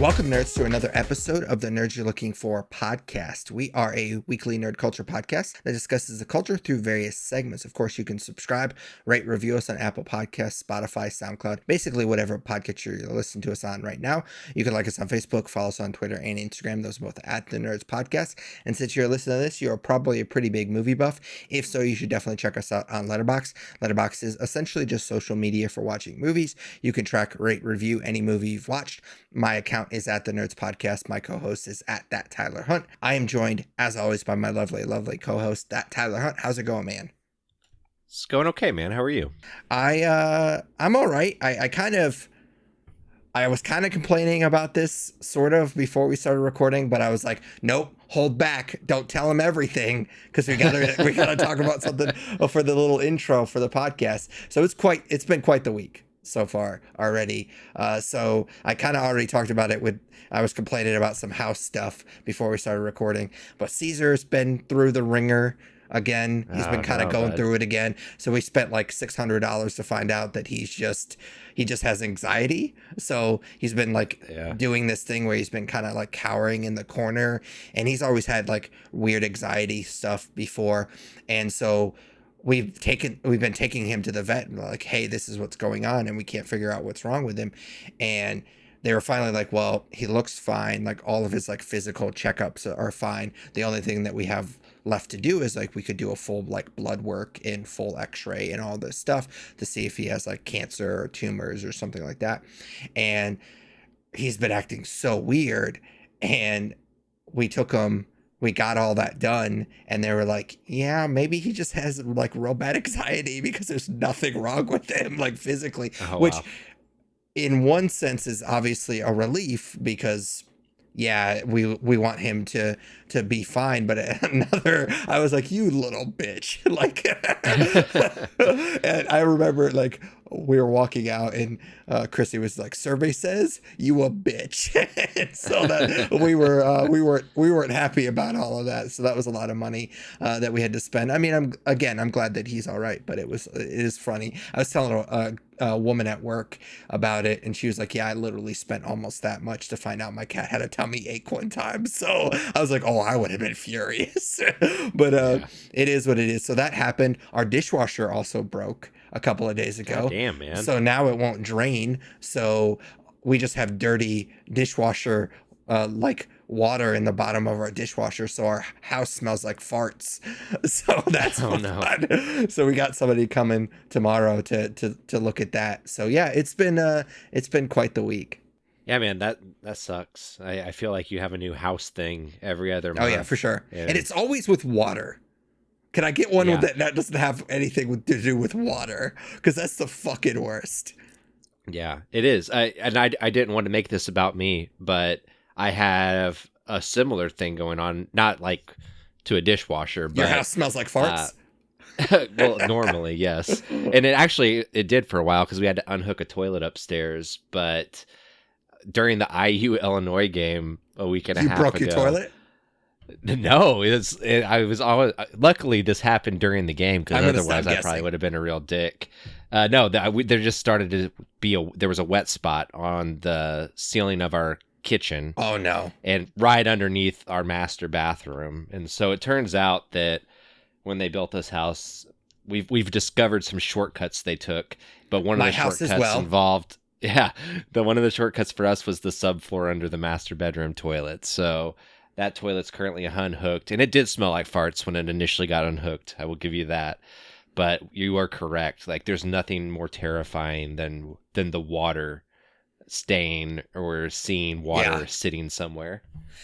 Welcome, nerds, to another episode of the Nerds You're Looking For podcast. We are a weekly nerd culture podcast that discusses the culture through various segments. Of course, you can subscribe, rate, review us on Apple Podcasts, Spotify, SoundCloud, basically whatever podcatcher you're listening to us on right now. You can like us on Facebook, follow us on Twitter and Instagram. Those are both at the Nerds Podcast. And since you're listening to this, you're probably a pretty big movie buff. If so, you should definitely check us out on Letterboxd. Letterboxd is essentially just social media for watching movies. You can track, rate, review any movie you've watched. My account is at the Nerds Podcast. My co-host is at that Tyler Hunt. I am joined, as always, by my lovely co-host, that Tyler Hunt. How's it going, man? It's going okay, man. How are you? I'm all right. I was kind of complaining about this sort of before we started recording, but I was like, nope, hold back. Don't tell him everything because we gotta talk about something for the little intro for the podcast. So it's been quite the week so far already. So I kind of already talked about it I was complaining about some house stuff before we started recording, but Caesar's been through the ringer again. He's been kind of going through it again. So we spent like $600 to find out that he just has anxiety. So he's been doing this thing where he's been kind of like cowering in the corner, and he's always had like weird anxiety stuff before. And so we've been taking him to the vet and like, hey, this is what's going on, and we can't figure out what's wrong with him. And they were finally like, well, he looks fine. Like all of his like physical checkups are fine. The only thing that we have left to do is like we could do a full like blood work and full x-ray and all this stuff to see if he has like cancer or tumors or something like that. And he's been acting so weird, and we got all that done, and they were like, yeah, maybe he just has like real bad anxiety because there's nothing wrong with him like physically. Which in one sense is obviously a relief because yeah, we want him to be fine, but another, I was like, you little bitch. Like, and I remember like we were walking out and Chrissy was like, survey says you a bitch. And so that we weren't happy about all of that. So that was a lot of money that we had to spend. I mean, I'm glad that he's all right, but it is funny. I was telling a woman at work about it, and she was like, yeah, I literally spent almost that much to find out my cat had a tummy ache one time. So I was like, oh, I would have been furious. But It is what it is. So that happened. Our dishwasher also broke a couple of days ago. God damn, man. So now it won't drain. So we just have dirty dishwasher like water in the bottom of our dishwasher, so our house smells like farts. So that's fun. So we got somebody coming tomorrow to look at that. So yeah, it's been quite the week. Yeah, man, that sucks. I feel like you have a new house thing every other month. Oh yeah, for sure. And it's always with water. Can I get one that doesn't have anything to do with water? Because that's the fucking worst. Yeah, it is. I didn't want to make this about me, but I have a similar thing going on. Not like to a dishwasher, but your house smells like farts. Well, normally, yes. And it did for a while because we had to unhook a toilet upstairs. But during the IU Illinois game a week and a half ago, you broke your toilet? No, I was always. Luckily, this happened during the game because otherwise I probably would have been a real dick. No, there just started to be there was a wet spot on the ceiling of our kitchen. Oh no! And right underneath our master bathroom, and so it turns out that when they built this house, we've discovered some shortcuts they took, but one of the shortcuts involved. Yeah, one of the shortcuts for us was the subfloor under the master bedroom toilet. So that toilet's currently unhooked, and it did smell like farts when it initially got unhooked. I will give you that. But you are correct. Like, there's nothing more terrifying than the water stain or seeing water sitting somewhere.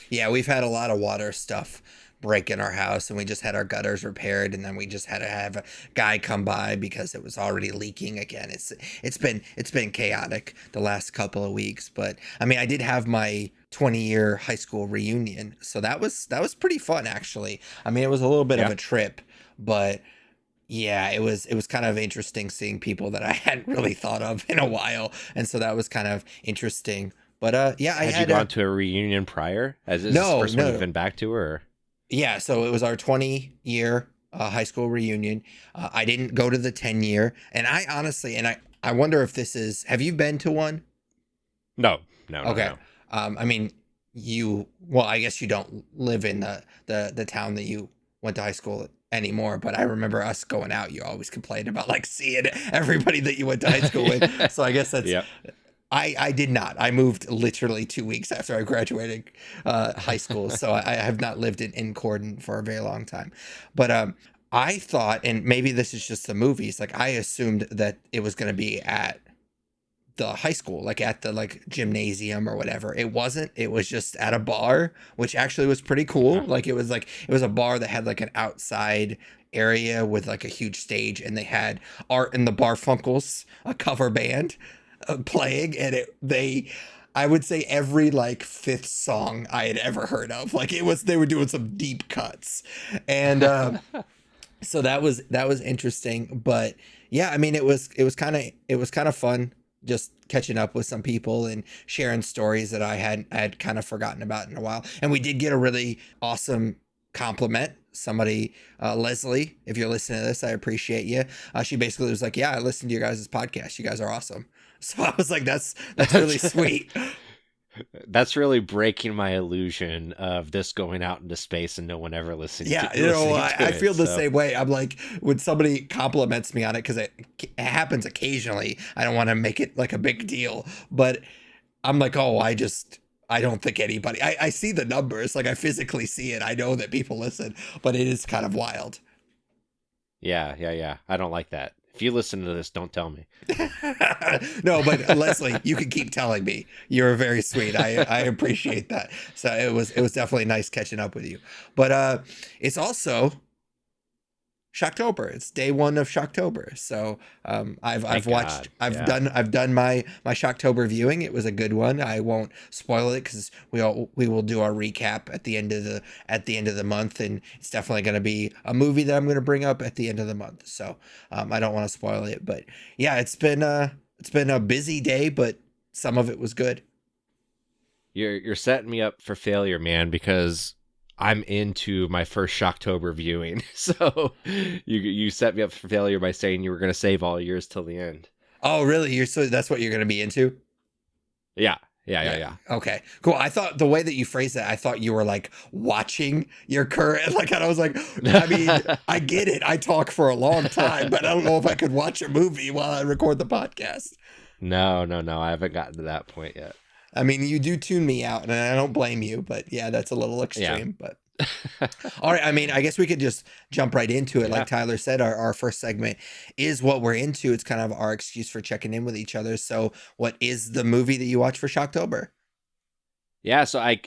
Yeah, we've had a lot of water stuff break in our house, and we just had our gutters repaired, and then we just had to have a guy come by because it was already leaking again. It's been chaotic the last couple of weeks, but I mean, I did have my 20-year high school reunion, so that was pretty fun actually. I mean, it was a little bit of a trip, but yeah, it was kind of interesting seeing people that I hadn't really thought of in a while, and so that was kind of interesting. But had you gone to a reunion prior? Is this the first one you've been back to, or? Yeah, so it was our 20-year high school reunion. I didn't go to the 10-year, and I honestly, I wonder if this is. Have you been to one? No. Okay. No. I mean, well, I guess you don't live in the town that you went to high school anymore, but I remember us going out. You always complained about like seeing everybody that you went to high school with. So I guess that's, Yep. I did not. I moved literally 2 weeks after I graduated high school, so I have not lived in Corden for a very long time. But I thought, and maybe this is just the movies, like I assumed that it was going to be at the high school, like at the like gymnasium or whatever. It wasn't. It was just at a bar, which actually was pretty cool. Like it was a bar that had like an outside area with like a huge stage, and they had Art and the Barfunkles, a cover band, playing, and I would say every like fifth song I had ever heard of. Like they were doing some deep cuts, and so that was interesting. But yeah, I mean, it was kind of fun just catching up with some people and sharing stories that I had kind of forgotten about in a while. And we did get a really awesome compliment. Somebody, Leslie, if you're listening to this, I appreciate you. She basically was like, "Yeah, I listened to your guys' podcast. You guys are awesome." So I was like, "That's really sweet." That's really breaking my illusion of this going out into space and no one ever listening. Yeah, to I feel it, the so. same way. I'm like, when somebody compliments me on it, because it happens occasionally, I don't want to make it like a big deal, but I'm like, oh, I don't think anybody, I see the numbers, like I physically see it. I know that people listen, but it is kind of wild. Yeah. I don't like that. If you listen to this, don't tell me. No, but Leslie, you can keep telling me. You're very sweet. I appreciate that. So it was definitely nice catching up with you. But it's also Shocktober. It's day one of Shocktober. So I've Thank watched, God. Yeah. I've done my Shocktober viewing. It was a good one. I won't spoil it because we will do our recap at the end of the month, and it's definitely going to be a movie that I'm going to bring up at the end of the month. So I don't want to spoil it, but yeah, it's been a busy day, but some of it was good. You're setting me up for failure, man, because I'm into my first Shocktober viewing. So you set me up for failure by saying you were going to save all yours till the end. Oh, really? So that's what you're going to be into? Yeah. Okay, cool. I thought the way that you phrased that, I thought you were like watching your current, like, and I was like, I mean, I get it. I talk for a long time, but I don't know if I could watch a movie while I record the podcast. No. I haven't gotten to that point yet. I mean, you do tune me out, and I don't blame you, but yeah, that's a little Yeah. extreme. But all right, I mean, I guess we could just jump right into it. Yeah. Like Tyler said, our first segment is what we're into. It's kind of our excuse for checking in with each other. So, what is the movie that you watch for Shocktober? Yeah, so I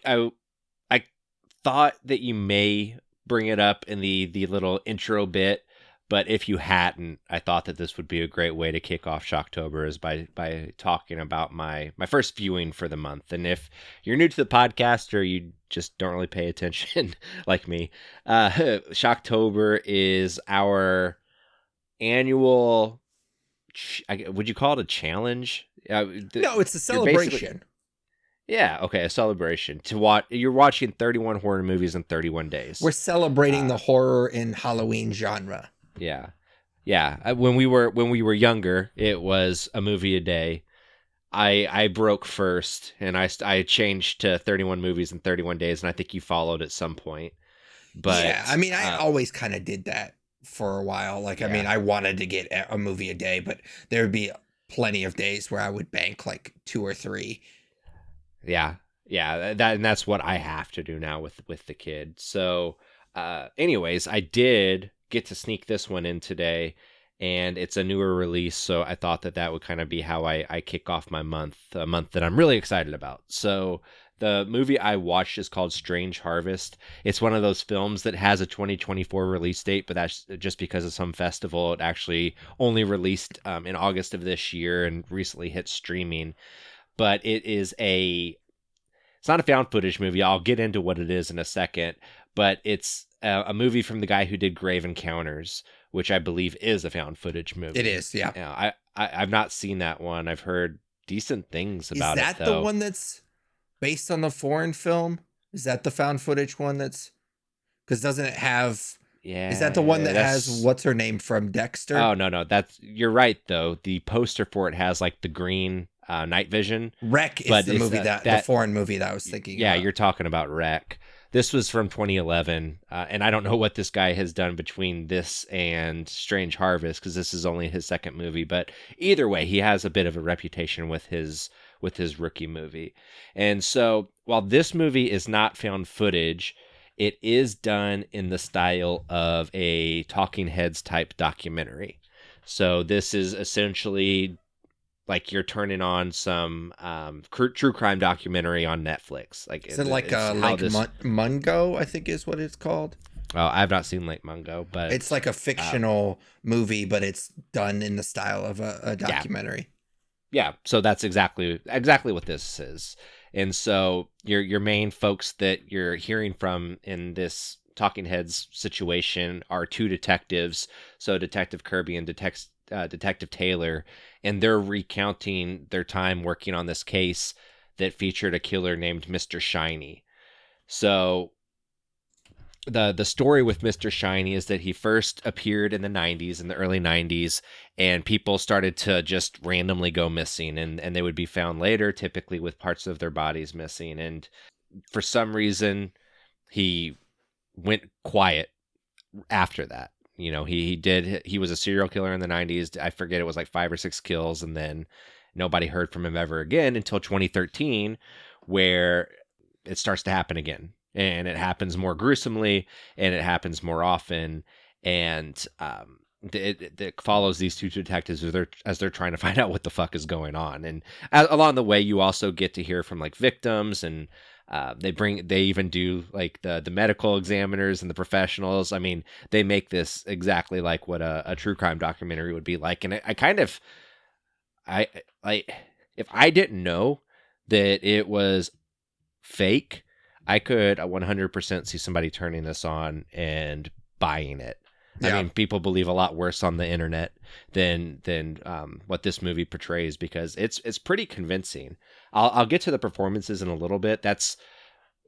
thought that you may bring it up in the little intro bit, but if you hadn't, I thought that this would be a great way to kick off Shocktober is by talking about my first viewing for the month. And if you're new to the podcast or you just don't really pay attention like me, Shocktober is our annual. Would you call it a challenge? No, it's a celebration. Yeah, okay, a celebration to watch. You're watching 31 horror movies in 31 days. We're celebrating the horror and Halloween genre. Yeah. When we were younger, it was a movie a day. I broke first, and I changed to 31 movies in 31 days, and I think you followed at some point. But yeah, I mean, I always kind of did that for a while. Like, I mean, I wanted to get a movie a day, but there would be plenty of days where I would bank like 2 or 3. Yeah, that's what I have to do now with the kid. So, anyways, I did get to sneak this one in today, and it's a newer release, so I thought that would kind of be how I kick off my month, a month that I'm really excited about. So the movie I watched is called Strange Harvest. It's one of those films that has a 2024 release date, but that's just because of some festival. It actually only released in August of this year and recently hit streaming. But it's not a found footage movie. I'll get into what it is in a second, but it's a movie from the guy who did Grave Encounters, which I believe is a found footage movie. It is, yeah. I've not seen that one. I've heard decent things about it. Is that the one that's based on the foreign film? Is that the found footage one that's, because doesn't it have, is that the one that has what's her name from Dexter? Oh, no. You're right, though. The poster for it has like the green Night Vision. Wreck is the movie the foreign movie that I was thinking about. Yeah, you're talking about Wreck. This was from 2011, and I don't know what this guy has done between this and Strange Harvest, because this is only his second movie. But either way, he has a bit of a reputation with his rookie movie. And so, while this movie is not found footage, it is done in the style of a Talking Heads type documentary. So this is essentially like you're turning on some true crime documentary on Netflix. Like, is it like Mungo, I think is what it's called. Oh, I've not seen Lake Mungo, but it's like a fictional movie, but it's done in the style of a documentary. Yeah, so that's exactly what this is. And so your main folks that you're hearing from in this Talking Heads situation are two detectives, so Detective Kirby and Detective Taylor, and they're recounting their time working on this case that featured a killer named Mr. Shiny. So the story with Mr. Shiny is that he first appeared in the early 90s, and people started to just randomly go missing, and they would be found later, typically with parts of their bodies missing. And for some reason, he went quiet after that. You know, he was a serial killer in the 90s. I forget, it was like 5 or 6 kills, and then nobody heard from him ever again until 2013, where it starts to happen again. And it happens more gruesomely, and it happens more often. And it follows these two detectives as they're trying to find out what the fuck is going on. And along the way, you also get to hear from like victims, and they even do like the medical examiners and the professionals. I mean, they make this exactly like what a true crime documentary would be like. And I if I didn't know that it was fake, I could 100% see somebody turning this on and buying it. Yeah. I mean, people believe a lot worse on the internet than what this movie portrays, because it's pretty convincing. I'll get to the performances in a little bit. That's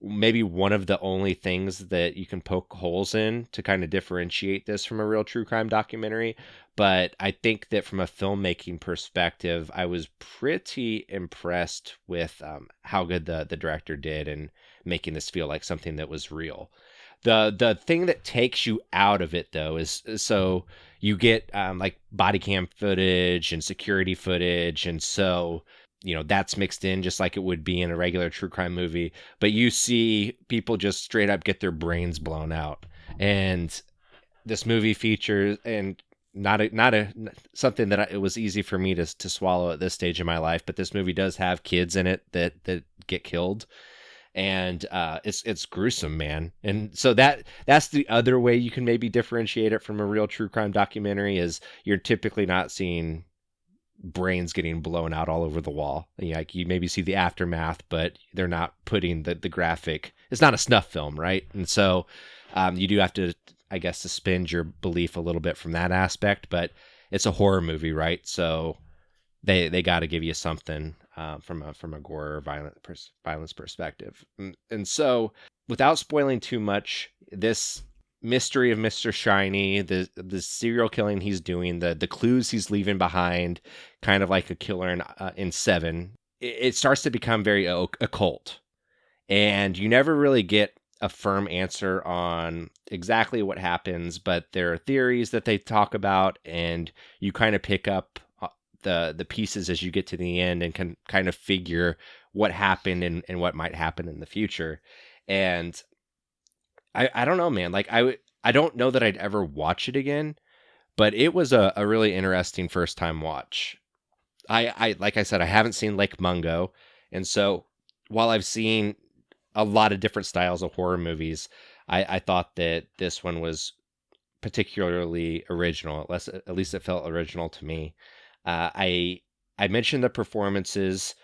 maybe one of the only things that you can poke holes in to kind of differentiate this from a real true crime documentary. But I think that from a filmmaking perspective, I was pretty impressed with how good the director did in making this feel like something that was real. The thing that takes you out of it, though, is so you get like body cam footage and security footage, and so that's mixed in just like it would be in a regular true crime movie. But you see people just straight up get their brains blown out, and this movie features, and not something that it was easy for me to swallow at this stage in my life, but this movie does have kids in it that get killed. And it's gruesome, man. And so that's the other way you can maybe differentiate it from a real true crime documentary, is you're typically not seeing brains getting blown out all over the wall. Like, you maybe see the aftermath, but they're not putting the graphic. It's not a snuff film, right? And so you do have to, I guess, suspend your belief a little bit from that aspect. But it's a horror movie, right? So they got to give you something from a gore or violence perspective. And so, without spoiling too much, this mystery of Mr. Shiny, the serial killing he's doing, the clues he's leaving behind, kind of like a killer in Seven, it starts to become very occult. And you never really get a firm answer on exactly what happens, but there are theories that they talk about, and you kind of pick up the pieces as you get to the end and can kind of figure what happened and what might happen in the future. And I don't know, man. Like, I don't know that I'd ever watch it again, but it was a really interesting first time watch. I like I said, I haven't seen Lake Mungo, and so while I've seen a lot of different styles of horror movies, I thought that this one was particularly original. At least it felt original to me. I mentioned the performances.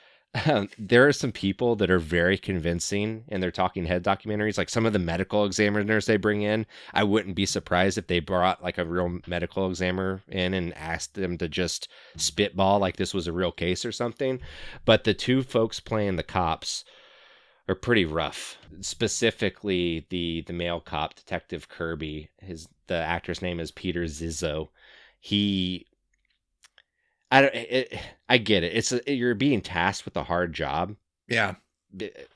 There are some people that are very convincing in their Talking Head documentaries. Like, some of the medical examiners they bring in, I wouldn't be surprised if they brought like a real medical examiner in and asked them to just spitball like this was a real case or something. But the two folks playing the cops are pretty rough. Specifically, the male cop, Detective Kirby. The actor's name is Peter Zizzo. I get it. You're being tasked with a hard job. Yeah.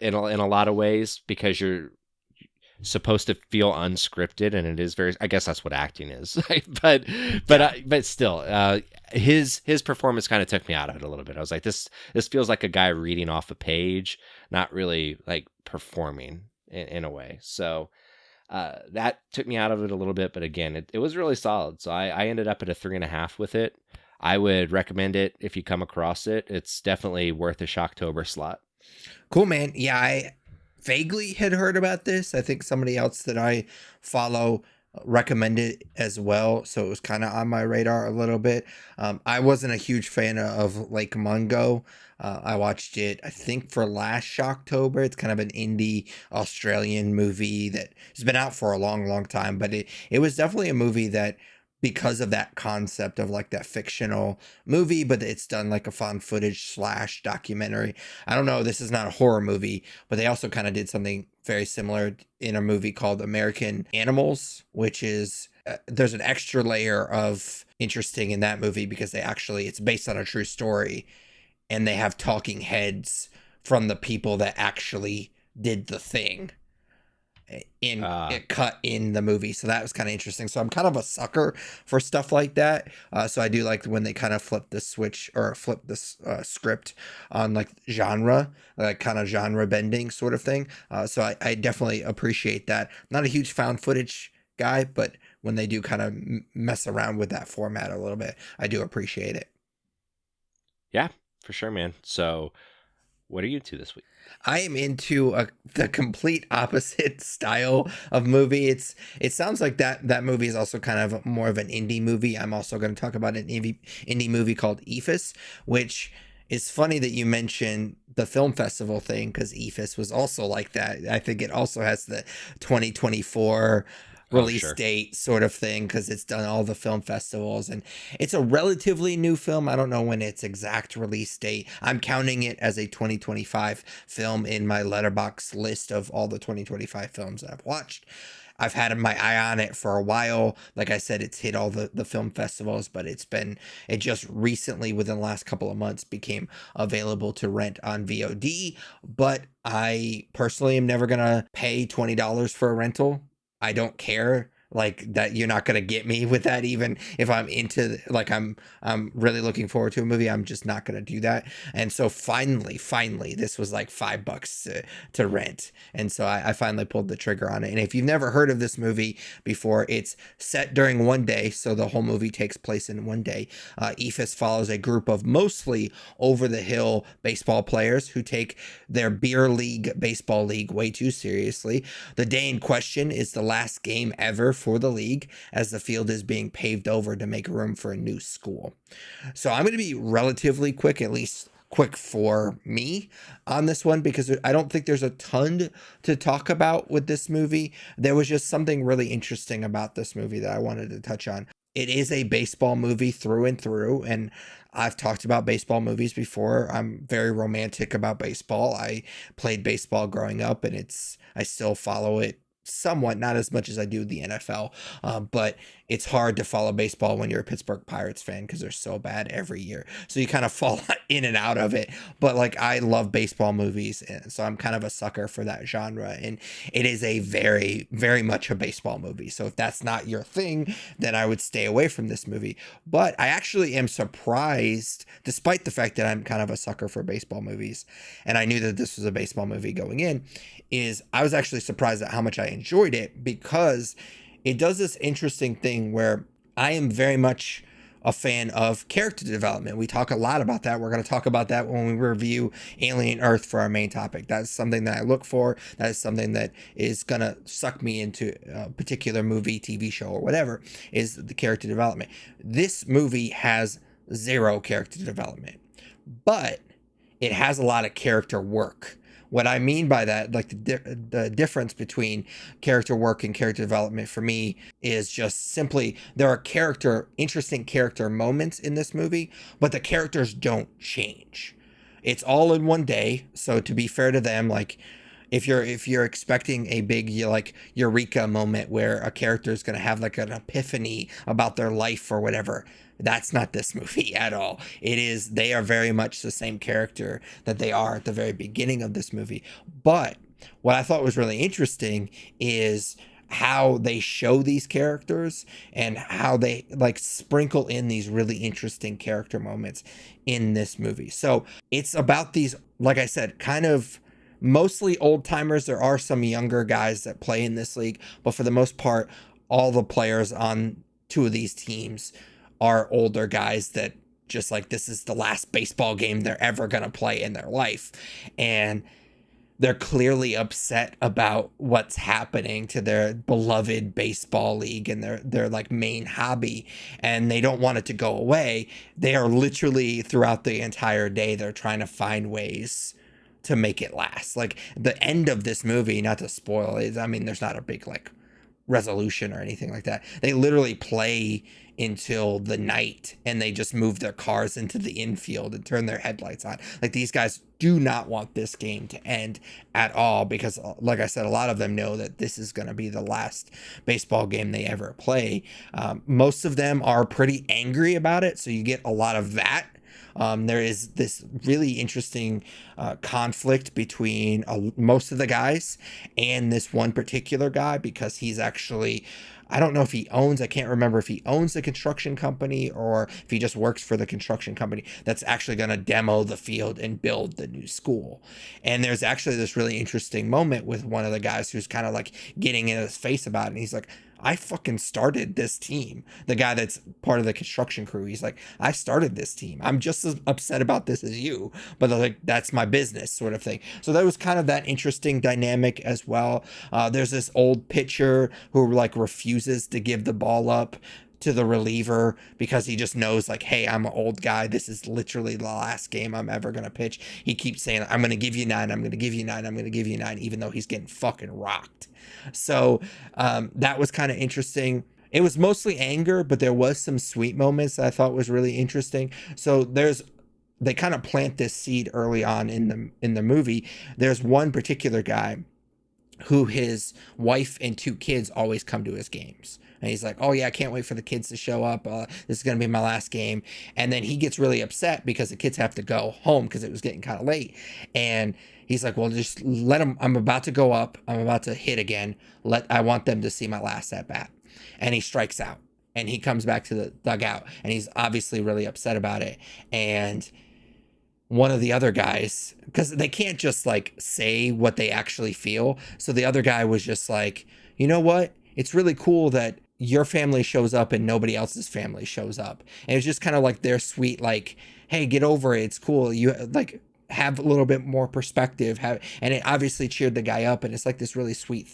In a lot of ways, because you're supposed to feel unscripted, and it is very, I guess that's what acting is. But still, his performance kind of took me out of it a little bit. I was like, this feels like a guy reading off a page, not really like performing in a way. So that took me out of it a little bit, but again, it was really solid. So I ended up at a 3.5 with it. I would recommend it if you come across it. It's definitely worth a Shocktober slot. Cool, man. Yeah, I vaguely had heard about this. I think somebody else that I follow recommended it as well, so it was kind of on my radar a little bit. I wasn't a huge fan of Lake Mungo. I watched it, I think, for last Shocktober. It's kind of an indie Australian movie that has been out for a long, long time, but it was definitely a movie that, because of that concept of like that fictional movie, but it's done like a found footage / documentary. I don't know, this is not a horror movie, but they also kind of did something very similar in a movie called American Animals, which is there's an extra layer of interesting in that movie because it's based on a true story, and they have talking heads from the people that actually did the thing it cut in the movie. So that was kind of interesting. So I'm kind of a sucker for stuff like that. So I do like when they kind of flip the switch or flip this script on like genre, like kind of genre bending sort of thing. So I definitely appreciate that. Not a huge found footage guy, but when they do kind of mess around with that format a little bit, I do appreciate it. Yeah, for sure, man. So what are you into this week? I am into the complete opposite style of movie. It sounds like that movie is also kind of more of an indie movie. I'm also going to talk about an indie movie called Eephus, which is funny that you mentioned the film festival thing, because Eephus was also like that. I think it also has the 2024 release date sort of thing, because it's done all the film festivals, and it's a relatively new film. I don't know when its exact release date. I'm counting it as a 2025 film in my Letterboxd list of all the 2025 films that I've watched. I've had my eye on it for a while. Like I said, it's hit all the film festivals, but it just recently, within the last couple of months, became available to rent on VOD. But I personally am never going to pay $20 for a rental. I don't care, like, that you're not going to get me with that. Even if I'm into, like, I'm really looking forward to a movie, I'm just not going to do that. And so finally this was like $5 to rent, and so I finally pulled the trigger on it. And if you've never heard of this movie before, it's set during one day, so the whole movie takes place in one day. Eephus follows a group of mostly over the hill baseball players who take their beer league baseball league way too seriously. The day in question is the last game ever for the league, as the field is being paved over to make room for a new school. So I'm going to be relatively quick, at least quick for me, on this one, because I don't think there's a ton to talk about with this movie. There was just something really interesting about this movie that I wanted to touch on. It is a baseball movie through and through, and I've talked about baseball movies before. I'm very romantic about baseball. I played baseball growing up, and I still follow it somewhat, not as much as I do the NFL, but it's hard to follow baseball when you're a Pittsburgh Pirates fan, because they're so bad every year. So you kind of fall in and out of it. But like, I love baseball movies, and so I'm kind of a sucker for that genre. And it is a very, very much a baseball movie. So if that's not your thing, then I would stay away from this movie. But I actually am surprised, despite the fact that I'm kind of a sucker for baseball movies, and I knew that this was a baseball movie going in, is I was actually surprised at how much I enjoyed it, because it does this interesting thing where I am very much a fan of character development. We talk a lot about that. We're going to talk about that when we review Alien Earth for our main topic. That's something that I look for. That is something that is going to suck me into a particular movie, TV show, or whatever, is the character development. This movie has zero character development, but it has a lot of character work. What I mean by that, like the difference between character work and character development for me, is just simply there are interesting character moments in this movie, but the characters don't change. It's all in one day. So to be fair to them, like, if you're expecting a big, like, eureka moment where a character is going to have like an epiphany about their life or whatever, That's not this movie at all. They are very much the same character that they are at the very beginning of this movie. But what I thought was really interesting is how they show these characters and how they like sprinkle in these really interesting character moments in this movie. So it's about these, like I said, kind of mostly old timers. There are some younger guys that play in this league, but for the most part, all the players on two of these teams are older guys that just like, this is the last baseball game they're ever going to play in their life. And they're clearly upset about what's happening to their beloved baseball league and their like main hobby, and they don't want it to go away. They are literally throughout the entire day, they're trying to find ways to make it last. Like the end of this movie, not to spoil it, I mean, there's not a big like resolution or anything like that. They literally play until the night and they just move their cars into the infield and turn their headlights on. Like these guys do not want this game to end at all because, like I said, a lot of them know that this is going to be the last baseball game they ever play. Most of them are pretty angry about it, so you get a lot of that. There is this really interesting conflict between most of the guys and this one particular guy, because he's actually, I don't know if he owns, I can't remember if he owns the construction company or if he just works for the construction company that's actually going to demo the field and build the new school. And there's actually this really interesting moment with one of the guys who's kind of like getting in his face about it. And he's like, I fucking started this team. The guy that's part of the construction crew, he's like, I started this team. I'm just as upset about this as you, but like, that's my business sort of thing. So that was kind of that interesting dynamic as well. There's this old pitcher who like refuses to give the ball up to the reliever because he just knows like, hey, I'm an old guy. This is literally the last game I'm ever going to pitch. He keeps saying, I'm going to give you 9. I'm going to give you 9. I'm going to give you 9, even though he's getting fucking rocked. So that was kind of interesting. It was mostly anger, but there was some sweet moments that I thought was really interesting. So they kind of plant this seed early on in the movie. There's one particular guy who his wife and 2 kids always come to his games. And he's like, oh yeah, I can't wait for the kids to show up. This is going to be my last game. And then he gets really upset because the kids have to go home because it was getting kind of late. And he's like, well, just let them, I'm about to go up. I'm about to hit again. I want them to see my last at bat. And he strikes out and he comes back to the dugout and he's obviously really upset about it. And one of the other guys, because they can't just like say what they actually feel. So the other guy was just like, you know what? It's really cool that your family shows up and nobody else's family shows up. And it's just kind of like their sweet, like, hey, get over it. It's cool. You like have a little bit more perspective. And it obviously cheered the guy up. And it's like this really sweet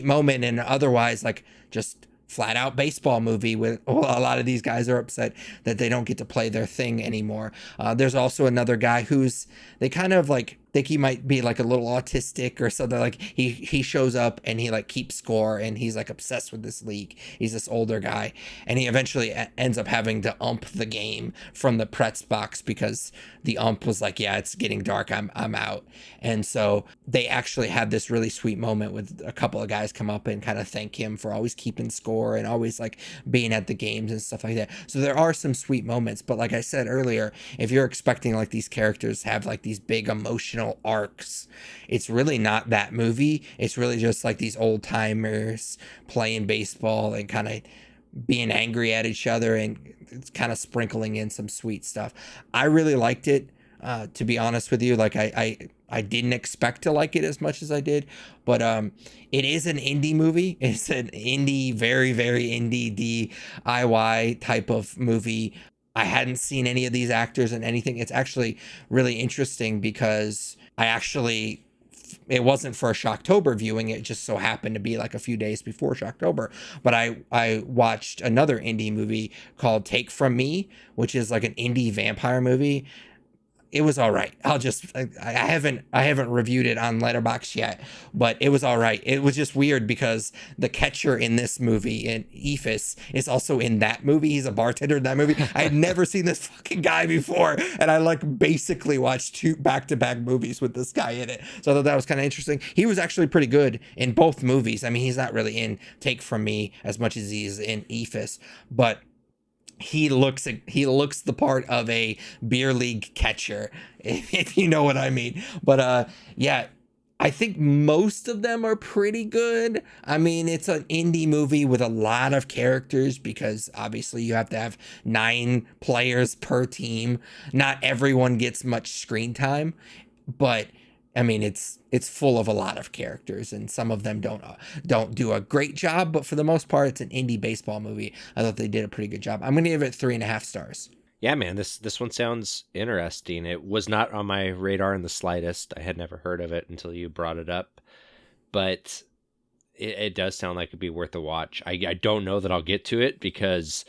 moment. And otherwise, like just flat out baseball movie with a lot of these guys are upset that they don't get to play their thing anymore. There's also another guy they kind of like think he might be like a little autistic or something. Like he shows up and he like keeps score and he's like obsessed with this league. He's this older guy and he eventually ends up having to ump the game from the press box because the ump was like, yeah, it's getting dark, I'm out. And so they actually had this really sweet moment with a couple of guys come up and kind of thank him for always keeping score and always like being at the games and stuff like that. So there are some sweet moments, but like I said earlier, if you're expecting like these characters have like these big emotional arcs, it's really not that movie. It's really just like these old timers playing baseball and kind of being angry at each other, and it's kind of sprinkling in some sweet stuff. I really liked it, to be honest with you. Like I didn't expect to like it as much as I did, but it is an indie movie. It's an indie, very, very indie DIY type of movie. I hadn't seen any of these actors in anything. It's actually really interesting because it wasn't for a Shocktober viewing. It just so happened to be like a few days before Shocktober. But I watched another indie movie called Take From Me, which is like an indie vampire movie. It was all right. I haven't reviewed it on Letterboxd yet, but it was all right. It was just weird because the catcher in this movie, in Eephus, is also in that movie. He's a bartender in that movie. I had never seen this fucking guy before, and I like basically watched 2 back-to-back movies with this guy in it. So I thought that was kind of interesting. He was actually pretty good in both movies. I mean, he's not really in Take From Me as much as he's in Eephus, but he looks the part of a beer league catcher, if you know what I mean. But yeah, I think most of them are pretty good. I mean, it's an indie movie with a lot of characters because obviously you have to have 9 players per team. Not everyone gets much screen time, but I mean, it's full of a lot of characters, and some of them don't do a great job, but for the most part, it's an indie baseball movie. I thought they did a pretty good job. I'm gonna give it 3.5 stars. Yeah, man, this one sounds interesting. It was not on my radar in the slightest. I had never heard of it until you brought it up, but it does sound like it'd be worth a watch. I don't know that I'll get to it because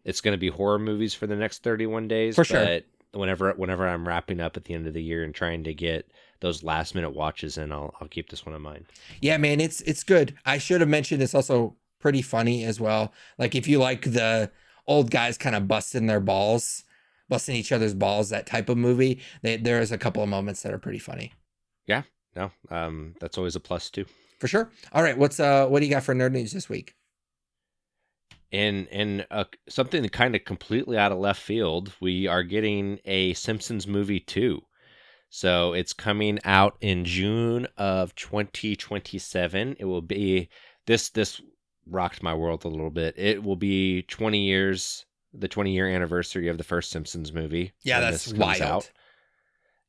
it's going to be horror movies for the next 31 days. For sure. But whenever I'm wrapping up at the end of the year and trying to get those last minute watches in, I'll keep this one in mind. Yeah, man, it's good. I should have mentioned it's also pretty funny as well. Like if you like the old guys kind of busting each other's balls, that type of movie, there is a couple of moments that are pretty funny. Yeah, no, that's always a plus too. For sure. All right, what do you got for nerd news this week? And something kind of completely out of left field, we are getting a Simpsons movie too. So it's coming out in June of 2027. It will be this rocked my world a little bit. It will be 20 years, the 20-year anniversary of the first Simpsons movie. Yeah, that's wild. Out.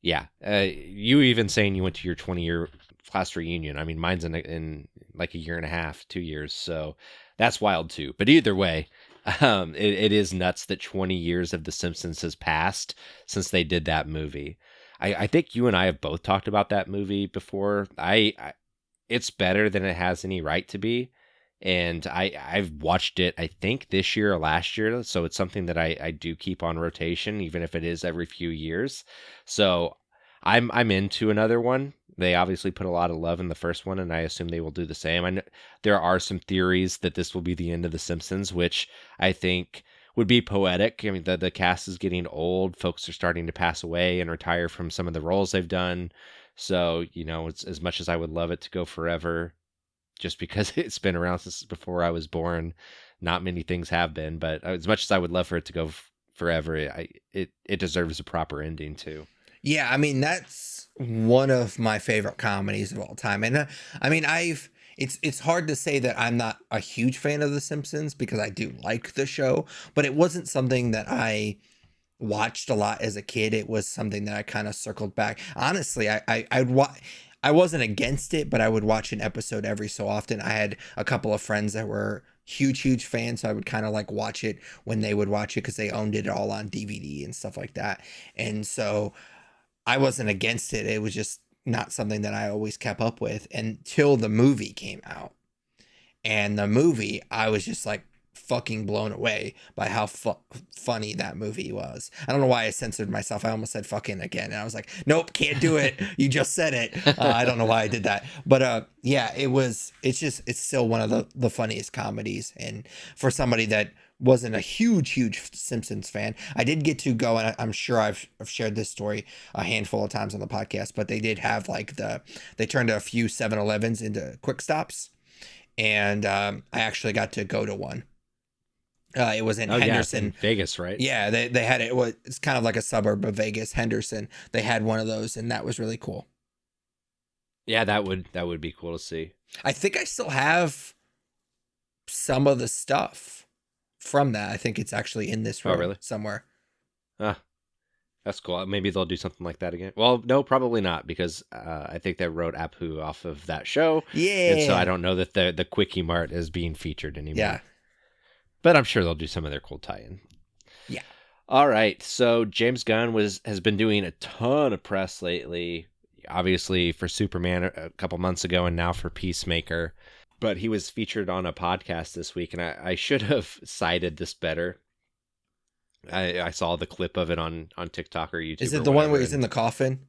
Yeah. You even saying you went to your 20-year class reunion. I mean, mine's in like a year and a half, 2 years. So that's wild too. But either way, it is nuts that 20 years of The Simpsons has passed since they did that movie. I think you and I have both talked about that movie before. It's better than it has any right to be. And I've watched it, I think, this year or last year. So it's something that I do keep on rotation, even if it is every few years. So I'm into another one. They obviously put a lot of love in the first one, and I assume they will do the same. I know there are some theories that this will be the end of The Simpsons, which I think would be poetic. I mean, the cast is getting old. Folks are starting to pass away and retire from some of the roles they've done. So, it's as much as I would love it to go forever, just because it's been around since before I was born. Not many things have been, but as much as I would love for it to go forever, it deserves a proper ending too. Yeah, I mean, that's one of my favorite comedies of all time. And I mean, it's hard to say that I'm not a huge fan of The Simpsons because I do like the show, but it wasn't something that I watched a lot as a kid. It was something that I kind of circled back. Honestly, I wasn't against it, but I would watch an episode every so often. I had a couple of friends that were huge fans, so I would kind of like watch it when they would watch it because they owned it all on DVD and stuff like that. And so I wasn't against it. It was just not something that I always kept up with until the movie came out. And the movie, I was just like fucking blown away by how funny that movie was. I don't know why I censored myself. I almost said fucking again. And I was like, nope, can't do it. You just said it. I don't know why I did that. But yeah, it's still one of the funniest comedies. And for somebody that wasn't a huge Simpsons fan, I did get to go, and I'm sure I've shared this story a handful of times on the podcast, but they did have they turned a few 7-Elevens into Quick Stops, and I actually got to go to one. It was in Henderson, in Vegas, right? Yeah, they had it. It's kind of like a suburb of Vegas, Henderson. They had one of those, and that was really cool. Yeah, that would be cool to see. I think I still have some of the stuff from that. I think it's actually in this room somewhere. That's cool. Maybe they'll do something like that again. Well, no, probably not, because I think they wrote Apu off of that show. Yeah. And so I don't know that the Quickie Mart is being featured anymore. Yeah. But I'm sure they'll do some of their cool tie-in. Yeah. All right. So James Gunn has been doing a ton of press lately, obviously for Superman a couple months ago and now for Peacemaker. But he was featured on a podcast this week, and I should have cited this better. I saw the clip of it on TikTok or YouTube. Is it the one where he's in the coffin?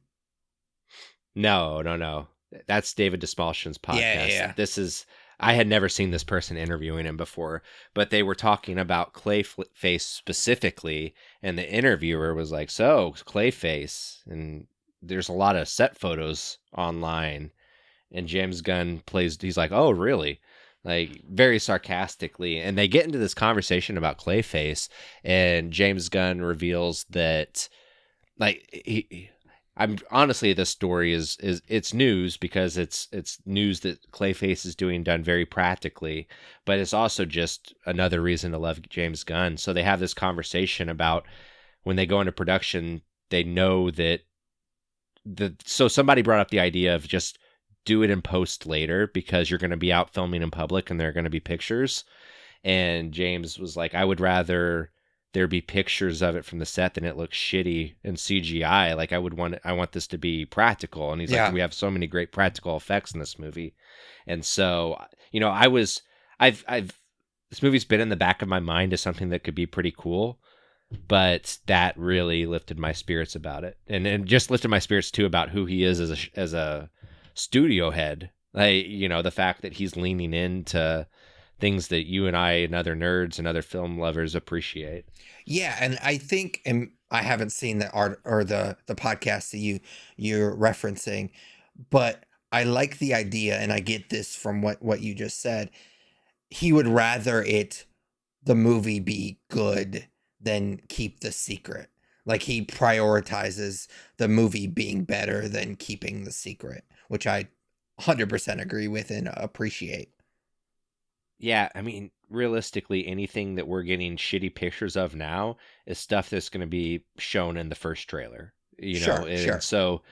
No. That's David Despalshin's podcast. Yeah. This is... I had never seen this person interviewing him before, but they were talking about Clayface specifically, and the interviewer was like, so, Clayface, and there's a lot of set photos online, and James Gunn he's like, oh, really? like very sarcastically. And they get into this conversation about Clayface, and James Gunn reveals that, like, I'm honestly, this story is it's news because it's news that Clayface is done very practically, but it's also just another reason to love James Gunn. So they have this conversation about when they go into production, they know that so somebody brought up the idea of just do it in post later because you're going to be out filming in public and there are going to be pictures. And James was like, I would rather there be pictures of it from the set than it looks shitty in CGI. Like I want this to be practical. And he's like, we have so many great practical effects in this movie. And so, I've this movie's been in the back of my mind as something that could be pretty cool, but that really lifted my spirits about it. And just lifted my spirits too about who he is as a studio head. Like, the fact that he's leaning into things that you and I and other nerds and other film lovers appreciate. Yeah, and I think, and I haven't seen the art or the podcast that you're referencing, but I like the idea, and I get this from what you just said. He would rather the movie be good than keep the secret. Like he prioritizes the movie being better than keeping the secret, which I 100% agree with and appreciate. Yeah, I mean, realistically, anything that we're getting shitty pictures of now is stuff that's going to be shown in the first trailer. Sure. And so,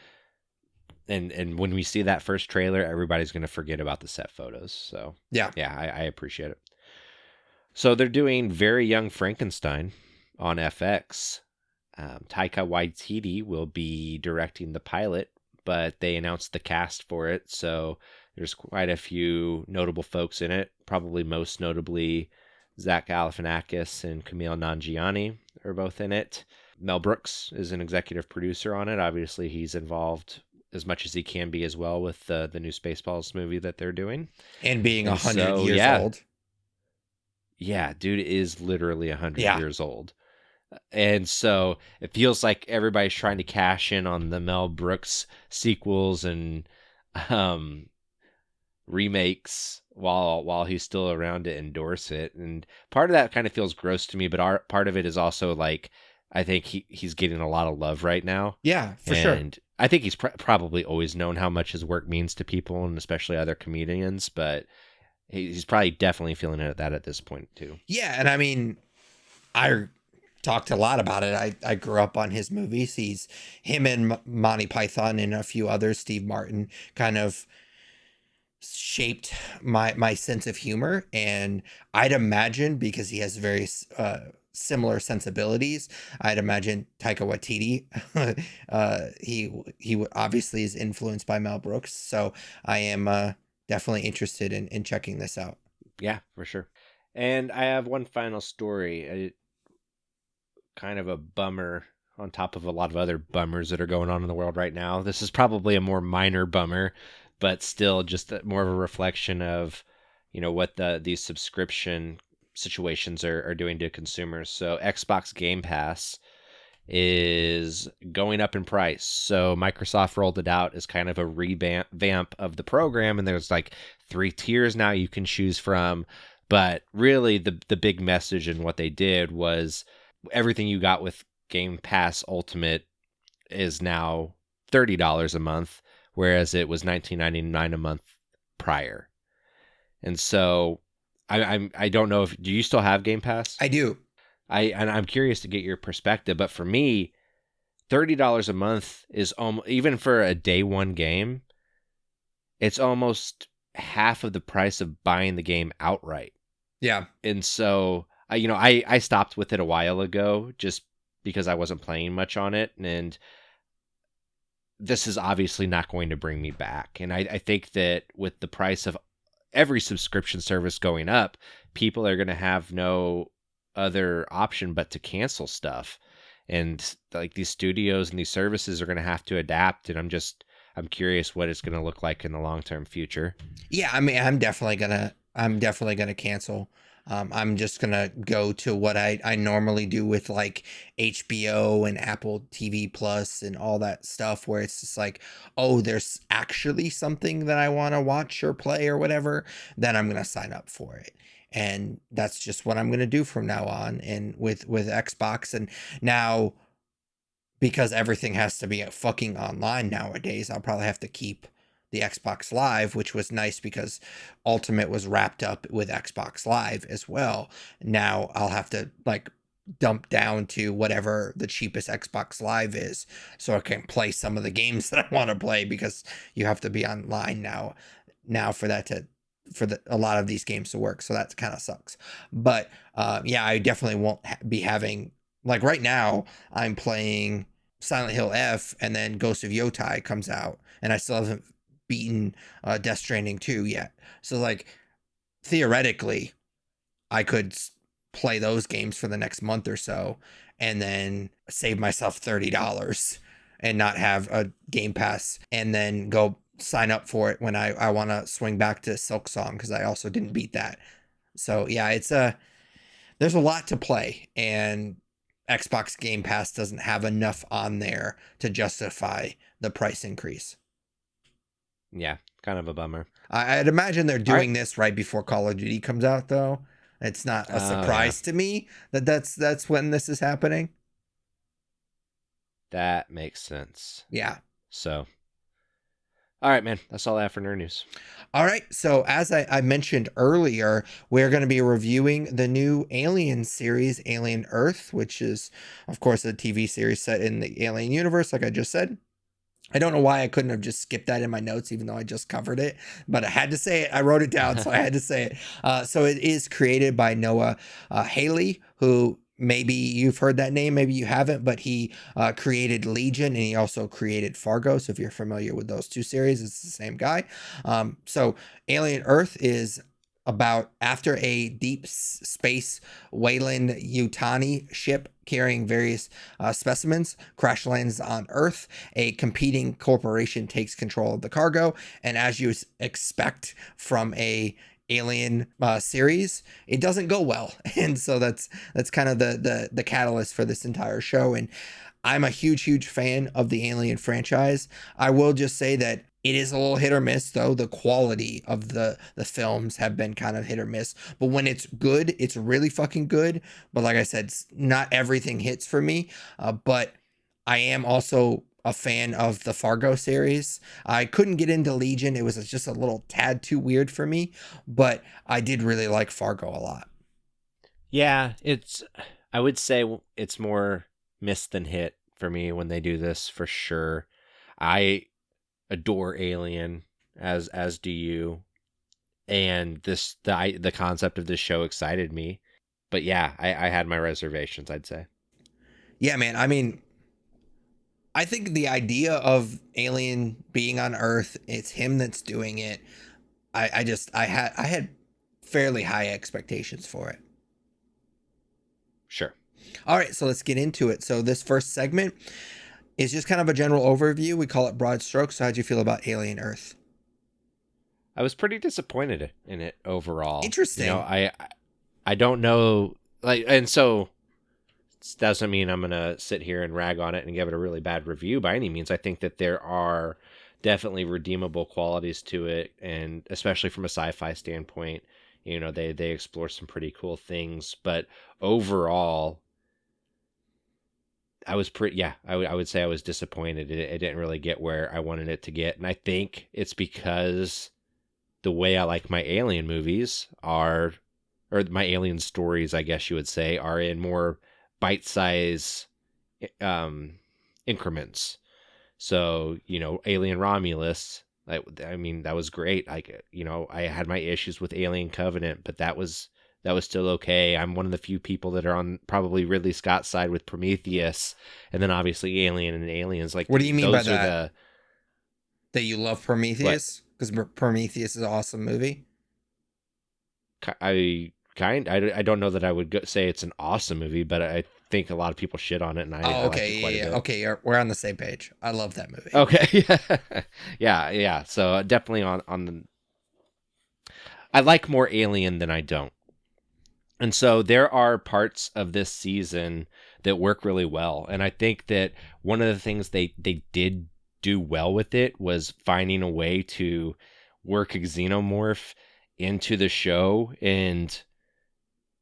and when we see that first trailer, everybody's going to forget about the set photos. So yeah, I appreciate it. So they're doing Very Young Frankenstein on FX. Taika Waititi will be directing the pilot, but they announced the cast for it, so there's quite a few notable folks in it. Probably most notably, Zach Galifianakis and Kumail Nanjiani are both in it. Mel Brooks is an executive producer on it. Obviously, he's involved as much as he can be as well with the new Spaceballs movie that they're doing. And being 100 years old. Yeah, dude is literally 100 years old. And so it feels like everybody's trying to cash in on the Mel Brooks sequels and remakes while he's still around to endorse it. And part of that kind of feels gross to me, but part of it is also like, I think he's getting a lot of love right now. Yeah, for sure. And I think he's probably always known how much his work means to people, and especially other comedians, but he's probably definitely feeling it at this point too. Yeah, and I mean, I talked a lot about it. I grew up on his movies. Him and Monty Python and a few others, Steve Martin, kind of shaped my sense of humor. And I'd imagine, because he has very similar sensibilities, I'd imagine Taika Waititi, he obviously is influenced by Mel Brooks. So I am definitely interested in checking this out. Yeah, for sure. And I have one final story. Kind of a bummer on top of a lot of other bummers that are going on in the world right now. This is probably a more minor bummer, but still just more of a reflection of, what these subscription situations are doing to consumers. So Xbox Game Pass is going up in price. So Microsoft rolled it out as kind of a revamp of the program, and there's like 3 tiers now you can choose from. But really the big message in what they did was everything you got with Game Pass Ultimate is now $30 a month, whereas it was $19.99 a month prior. And so I don't know do you still have Game Pass? I do. And I'm curious to get your perspective, but for me, $30 a month is even for a day one game, it's almost half of the price of buying the game outright. Yeah. And so I stopped with it a while ago just because I wasn't playing much on it, and this is obviously not going to bring me back. And I think that with the price of every subscription service going up, people are going to have no other option but to cancel stuff. And like these studios and these services are going to have to adapt, and I'm curious what it's going to look like in the long-term future. Yeah, I mean, I'm definitely going to cancel. I'm just gonna go to what I normally do with like HBO and Apple TV Plus and all that stuff, where it's just like, oh, there's actually something that I want to watch or play or whatever, then I'm gonna sign up for it. And that's just what I'm gonna do from now on. And with Xbox, and now because everything has to be fucking online nowadays, I'll probably have to keep the Xbox Live, which was nice because Ultimate was wrapped up with Xbox Live as well. Now I'll have to like dump down to whatever the cheapest Xbox Live is so I can play some of the games that I want to play, because you have to be online now for that to a lot of these games to work. So that kind of sucks. But yeah, I definitely won't be having, like right now I'm playing Silent Hill F, and then Ghost of Yotai comes out, and I still haven't beaten Death Stranding 2 yet. So like theoretically I could play those games for the next month or so and then save myself $30 and not have a Game Pass, and then go sign up for it when I want to swing back to Silksong, because I also didn't beat that. So yeah, there's a lot to play, and Xbox Game Pass doesn't have enough on there to justify the price increase. Yeah, kind of a bummer. I'd imagine they're doing this right before Call of Duty comes out, though. It's not a surprise to me that that's when this is happening. That makes sense. Yeah. So, all right, man. That's all I have for nerd news. All right. So, as I mentioned earlier, we're going to be reviewing the new Alien series, Alien Earth, which is, of course, a TV series set in the Alien universe, like I just said. I don't know why I couldn't have just skipped that in my notes, even though I just covered it, but I had to say it. I wrote it down, so I had to say it. So it is created by Noah Hawley, who maybe you've heard that name, maybe you haven't, but he created Legion, and he also created Fargo. So if you're familiar with those two series, it's the same guy. So Alien Earth is about after a deep space Weyland-Yutani ship carrying various specimens crash lands on Earth, a competing corporation takes control of the cargo, and as you expect from a Alien series, it doesn't go well, and so that's kind of the catalyst for this entire show. And I'm a huge fan of the Alien franchise. I will just say that it is a little hit or miss, though. The quality of the films have been kind of hit or miss. But when it's good, it's really fucking good. But like I said, not everything hits for me. But I am also a fan of the Fargo series. I couldn't get into Legion. It was just a little tad too weird for me. But I did really like Fargo a lot. Yeah, I would say it's more miss than hit for me when they do this, for sure. I adore Alien, as do you, and the concept of this show excited me, but yeah, I had my reservations, I'd say. Yeah, man. I mean, I think the idea of Alien being on Earth, it's him that's doing it. I had fairly high expectations for it. Sure. All right, so let's get into it. So this first segment is just kind of a general overview. We call it broad strokes. So how'd you feel about Alien Earth? I was pretty disappointed in it overall. Interesting. You know, I don't know, like, and so it doesn't mean I'm gonna sit here and rag on it and give it a really bad review by any means. I think that there are definitely redeemable qualities to it, and especially from a sci-fi standpoint, you know, they explore some pretty cool things. But overall, I was I would say I was disappointed. It didn't really get where I wanted it to get. And I think it's because the way I like my Alien movies or my Alien stories, I guess you would say, are in more bite-size increments. So, you know, Alien Romulus, I mean, that was great. You know, I had my issues with Alien Covenant, but that was still okay. I'm one of the few people that are on probably Ridley Scott's side with Prometheus, and then obviously Alien and Aliens. Like, what do you mean by that? That you love Prometheus? Because Prometheus is an awesome movie. I don't know that I would say it's an awesome movie, but I think a lot of people shit on it, and I like it quite a bit. Okay, we're on the same page. I love that movie. Okay, yeah. So definitely on the. I like more Alien than I don't. And so there are parts of this season that work really well. And I think that one of the things they did do well with it was finding a way to work a xenomorph into the show. And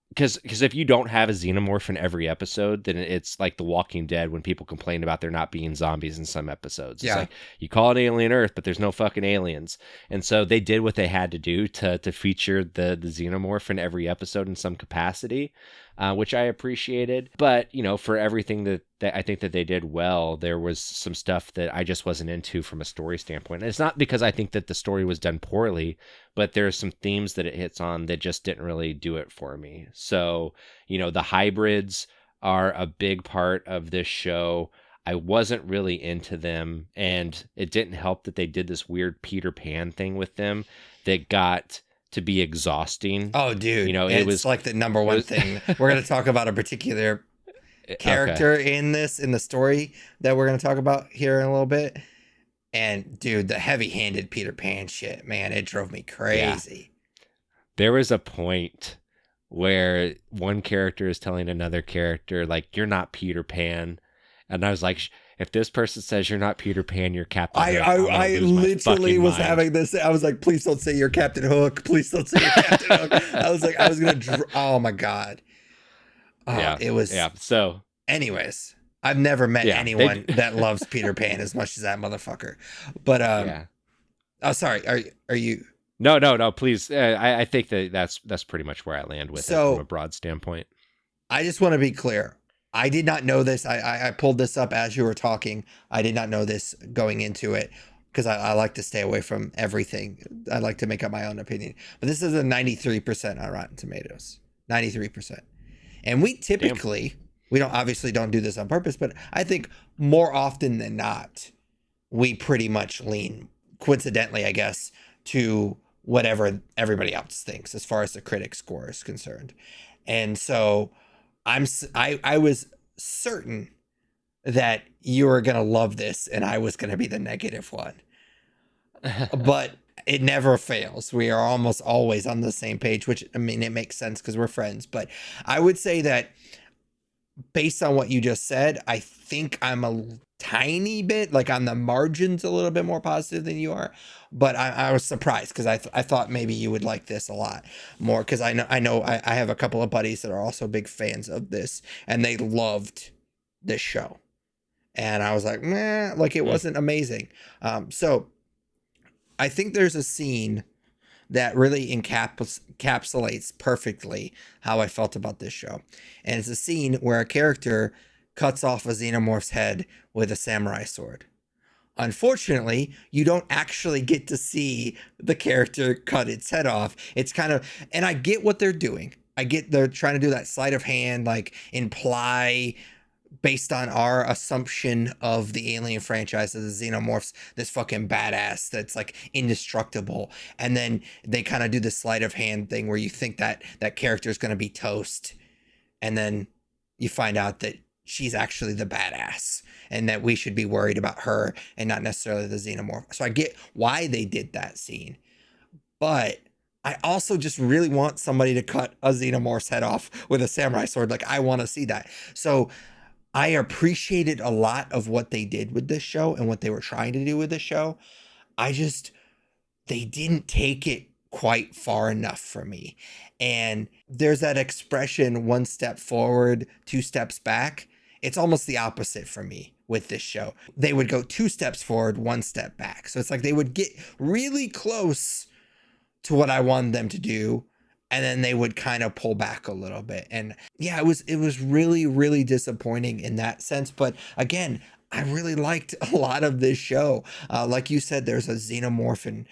because if you don't have a xenomorph in every episode, then it's like The Walking Dead when people complain about there not being zombies in some episodes. It's like, you call it Alien Earth, but there's no fucking aliens. And so they did what they had to do to feature the xenomorph in every episode in some capacity, which I appreciated. But, you know, for everything that I think that they did well, there was some stuff that I just wasn't into from a story standpoint. And it's not because I think that the story was done poorly, but there's some themes that it hits on that just didn't really do it for me. So, you know, the hybrids are a big part of this show. I wasn't really into them, and it didn't help that they did this weird Peter Pan thing with them that got to be exhausting. Oh, dude. You know, it was like the number one thing. We're going to talk about a particular character in the story that we're going to talk about here in a little bit. And dude, the heavy-handed Peter Pan shit, man, it drove me crazy. Yeah. There was a point where one character is telling another character, like, you're not Peter Pan. And I was like, if this person says you're not Peter Pan, you're Captain Hook. I literally was having this. I was like, please don't say you're Captain Hook. Please don't say you're Captain Hook. I was like, I was going to, oh my God. It was. Yeah. So, anyways, I've never met anyone that loves Peter Pan as much as that motherfucker. But, oh, sorry. Are you? No, please. I think that's pretty much where I land with it from a broad standpoint. I just want to be clear. I did not know this. I pulled this up as you were talking. I did not know this going into it because I like to stay away from everything. I like to make up my own opinion. But this is a 93% on Rotten Tomatoes. 93%. And we typically, we don't do this on purpose, but I think more often than not, we pretty much lean, coincidentally, I guess, to whatever everybody else thinks as far as the critic score is concerned. And so I was certain that you were going to love this and I was going to be the negative one. But it never fails. We are almost always on the same page, which, I mean, it makes sense because we're friends. But I would say that based on what you just said, I think I'm a tiny bit, like on the margins, a little bit more positive than you are. But I was surprised because I thought maybe you would like this a lot more because I know I have a couple of buddies that are also big fans of this and they loved this show. And I was like, meh, like it wasn't amazing. So I think there's a scene that really encapsulates perfectly how I felt about this show. And it's a scene where a character cuts off a xenomorph's head with a samurai sword. Unfortunately, you don't actually get to see the character cut its head off. It's kind of, and I get what they're doing. I get they're trying to do that sleight of hand, like imply based on our assumption of the Alien franchise of the xenomorphs, this fucking badass that's like indestructible. And then they kind of do the sleight of hand thing where you think that that character is going to be toast. And then you find out that she's actually the badass and that we should be worried about her and not necessarily the xenomorph. So I get why they did that scene. But I also just really want somebody to cut a xenomorph's head off with a samurai sword. Like, I want to see that. So I appreciated a lot of what they did with this show and what they were trying to do with the show. They didn't take it quite far enough for me. And there's that expression, one step forward, two steps back. It's almost the opposite for me with this show. They would go two steps forward, one step back. So it's like they would get really close to what I wanted them to do, and then they would kind of pull back a little bit. And yeah, it was really, really disappointing in that sense. But again, I really liked a lot of this show. Like you said, there's a xenomorph, and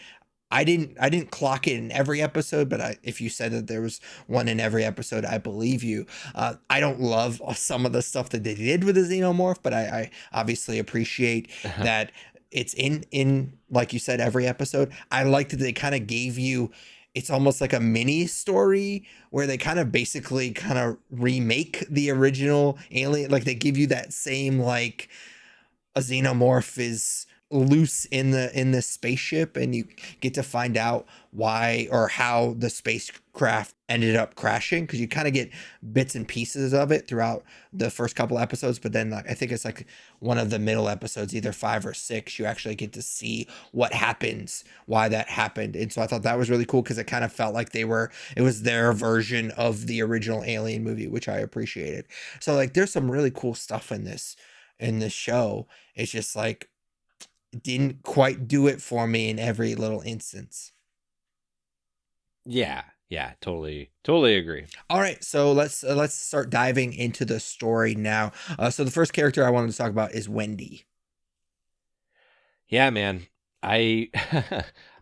I didn't clock it in every episode, but if you said that there was one in every episode, I believe you. I don't love some of the stuff that they did with the xenomorph, but I obviously appreciate that it's in, like you said, every episode. I liked that they kind of gave you, it's almost like a mini story where they kind of basically kind of remake the original Alien. Like they give you that same, like a xenomorph is loose in the spaceship, and you get to find out why or how the spacecraft ended up crashing, because you kind of get bits and pieces of it throughout the first couple episodes, but then like I think it's like one of the middle episodes, either 5 or 6, you actually get to see what happens, why that happened. And so I thought that was really cool, because it kind of felt like it was their version of the original Alien movie, which I appreciated. So like there's some really cool stuff in this show. It's just like didn't quite do it for me in every little instance. Yeah, totally agree. All right, so let's start diving into the story now. So the first character I wanted to talk about is Wendy. Yeah, man. I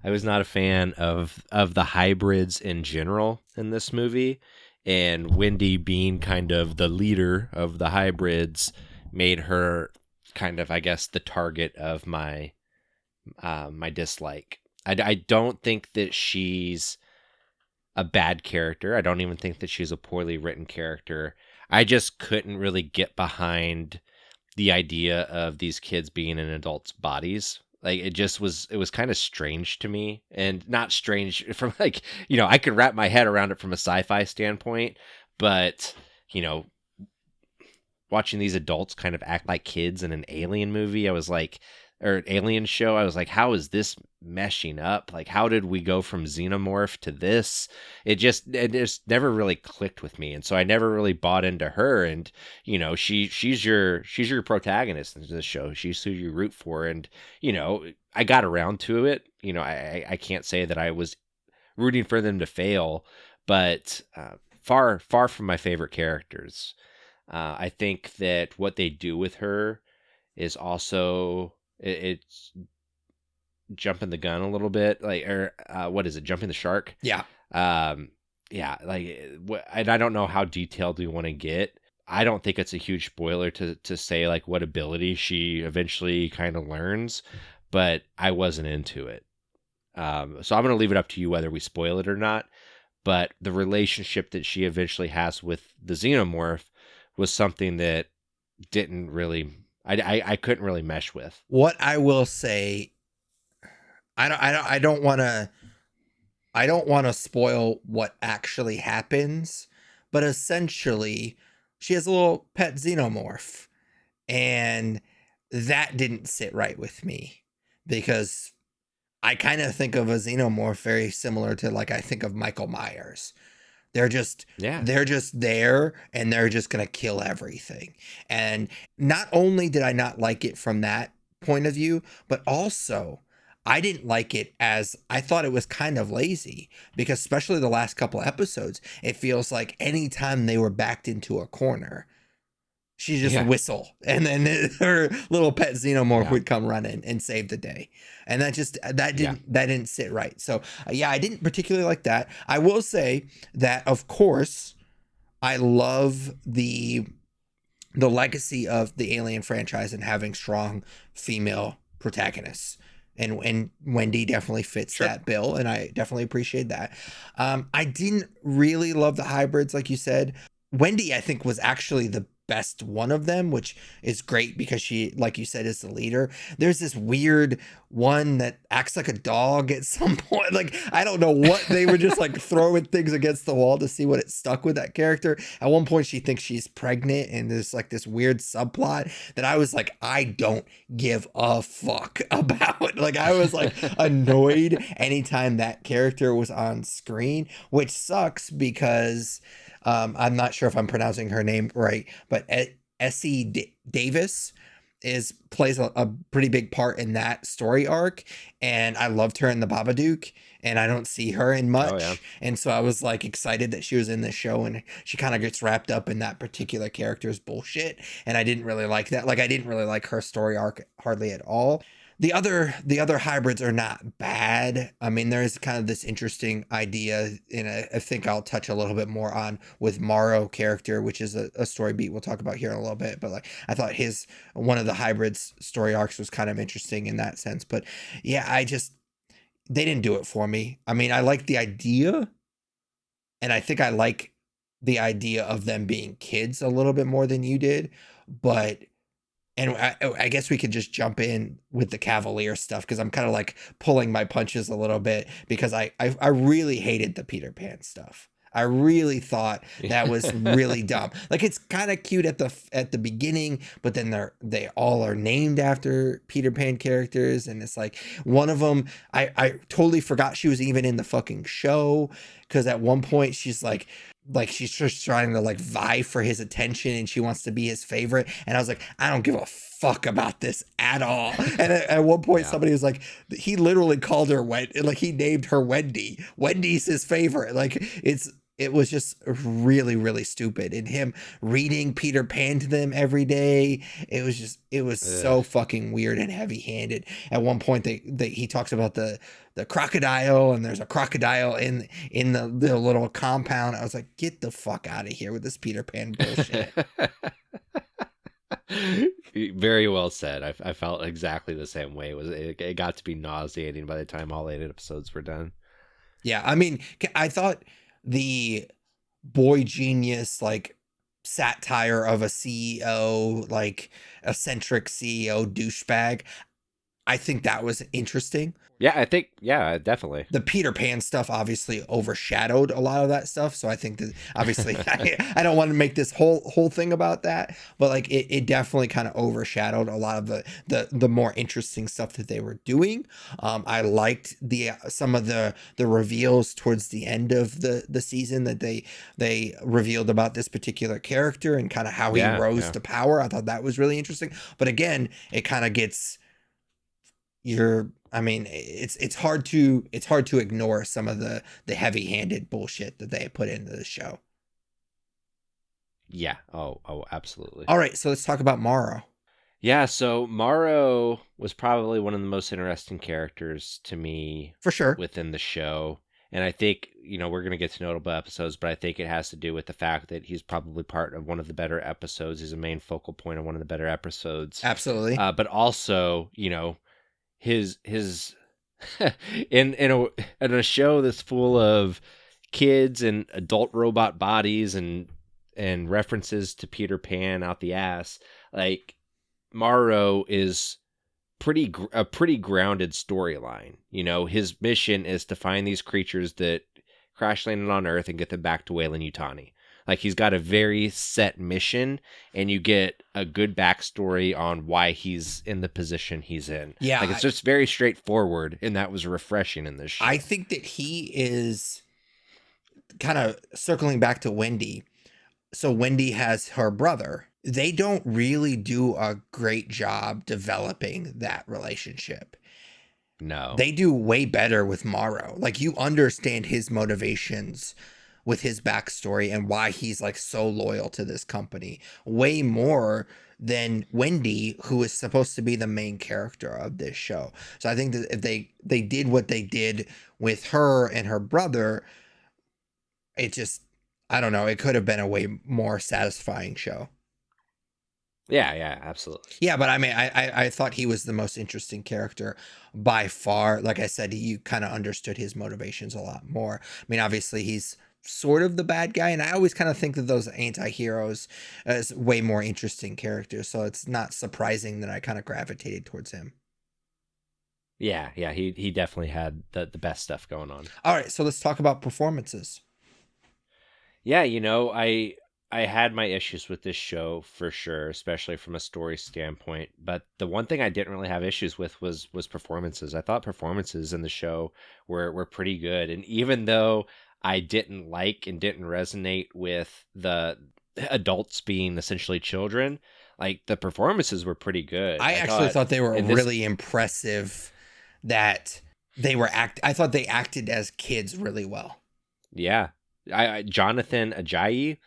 I was not a fan of the hybrids in general in this movie, and Wendy being kind of the leader of the hybrids made her kind of, I guess, the target of my my dislike. I don't think that she's a bad character. I don't even think that she's a poorly written character. I just couldn't really get behind the idea of these kids being in adults' bodies. Like it was kind of strange to me, and not strange from like, I could wrap my head around it from a sci-fi standpoint, but, you know, watching these adults kind of act like kids in an alien movie, I was like, or an alien show, I was like, how is this meshing up? Like, how did we go from xenomorph to this? It just never really clicked with me, and so I never really bought into her. And she's your protagonist in this show. She's who you root for, and I got around to it. I can't say that I was rooting for them to fail, but far from my favorite characters. I think that what they do with her is also it's jumping the gun a little bit, like, or what is it, jumping the shark? Yeah. Yeah, like, and I don't know how detailed we want to get. I don't think it's a huge spoiler to say like what ability she eventually kind of learns, but I wasn't into it. So I'm going to leave it up to you whether we spoil it or not. But the relationship that she eventually has with the xenomorph was something that didn't really, I couldn't really mesh with. What I will say, I don't want to spoil what actually happens, but essentially she has a little pet xenomorph, and that didn't sit right with me, because I kind of think of a xenomorph very similar to like I think of Michael Myers. They're just there, and they're just gonna kill everything. And not only did I not like it from that point of view, but also I didn't like it as I thought it was kind of lazy, because especially the last couple episodes, it feels like anytime they were backed into a corner, she just whistle, and then her little pet xenomorph would come running and save the day. And that didn't sit right. So I didn't particularly like that. I will say that, of course, I love the legacy of the Alien franchise and having strong female protagonists. And Wendy definitely fits that bill, and I definitely appreciate that. I didn't really love the hybrids, like you said. Wendy, I think, was actually the best one of them, which is great because she, like you said, is the leader. There's this weird one that acts like a dog at some point. Like, I don't know what, they were just like throwing things against the wall to see what it stuck with that character. At one point she thinks she's pregnant, and there's like this weird subplot that I was like, I don't give a fuck about. Like, I was like annoyed anytime that character was on screen, which sucks because I'm not sure if I'm pronouncing her name right, but Essie Davis plays a pretty big part in that story arc, and I loved her in The Babadook, and I don't see her in much. And so I was like excited that she was in this show, and she kind of gets wrapped up in that particular character's bullshit, and I didn't really like that. Like, I didn't really like her story arc hardly at all. The other hybrids are not bad. I mean, there is kind of this interesting idea, and I think I'll touch a little bit more on with Morrow character, which is a story beat we'll talk about here in a little bit. But like, I thought one of the hybrids story arcs was kind of interesting in that sense. But yeah, they didn't do it for me. I mean, I like the idea, and I think I like the idea of them being kids a little bit more than you did, but And I guess we could just jump in with the Cavalier stuff because I'm kind of like pulling my punches a little bit because I really hated the Peter Pan stuff. I really thought that was really dumb. Like it's kind of cute at the beginning, but then they all are named after Peter Pan characters, and it's like one of them. I totally forgot she was even in the fucking show because at one point she's like she's just trying to like vie for his attention and she wants to be his favorite, and I was like, I don't give a fuck about this at all. And at one point somebody was like, he literally called her like he named her Wendy's his favorite. Like it was just really, really stupid. And him reading Peter Pan to them every day, it was so fucking weird and heavy handed. At one point he talks about the crocodile, and there's a crocodile in the little compound. I was like, get the fuck out of here with this Peter Pan bullshit. Very well said. I felt exactly the same way. It got to be nauseating by the time all 8 episodes were done. Yeah, I mean, I thought the boy genius like satire of a CEO, like eccentric CEO douchebag, I think that was interesting. Yeah, definitely. The Peter Pan stuff obviously overshadowed a lot of that stuff. So I think that obviously I don't want to make this whole thing about that, but like it definitely kind of overshadowed a lot of the more interesting stuff that they were doing. I liked some of the reveals towards the end of the season that they revealed about this particular character and kind of how he rose to power. I thought that was really interesting. But again, it kind of gets it's hard to ignore some of the heavy-handed bullshit that they put into the show. Yeah. Oh, absolutely. All right, so let's talk about Morrow. Yeah, so Morrow was probably one of the most interesting characters to me, for sure, within the show. And I think, we're going to get to notable episodes, but I think it has to do with the fact that he's probably part of one of the better episodes. He's a main focal point of one of the better episodes. Absolutely. But also, his in a show that's full of kids and adult robot bodies and references to Peter Pan out the ass, like Morrow is a pretty grounded storyline. His mission is to find these creatures that crash landed on Earth and get them back to Weyland-Yutani. Like he's got a very set mission, and you get a good backstory on why he's in the position he's in. Yeah, like it's just very straightforward, and that was refreshing in this show. I think that he is kind of circling back to Wendy. So Wendy has her brother. They don't really do a great job developing that relationship. No, they do way better with Morrow. Like you understand his motivations with his backstory and why he's like so loyal to this company way more than Wendy, who is supposed to be the main character of this show. So I think that if they did what they did with her and her brother, it just, I don't know, it could have been a way more satisfying show. Yeah, absolutely. Yeah, but I mean, I thought he was the most interesting character by far. Like I said, you kind of understood his motivations a lot more. I mean, obviously he's sort of the bad guy, and I always kind of think that those anti-heroes as way more interesting characters, so it's not surprising that I kind of gravitated towards him. Yeah, he definitely had the best stuff going on. All right, so let's talk about performances. Yeah, I had my issues with this show for sure, especially from a story standpoint. But the one thing I didn't really have issues with was performances. I thought performances in the show were pretty good, and even though I didn't like and didn't resonate with the adults being essentially children, like the performances were pretty good. I actually thought they were really impressive. That they were I thought they acted as kids really well. Yeah, Jonathan Ajayi,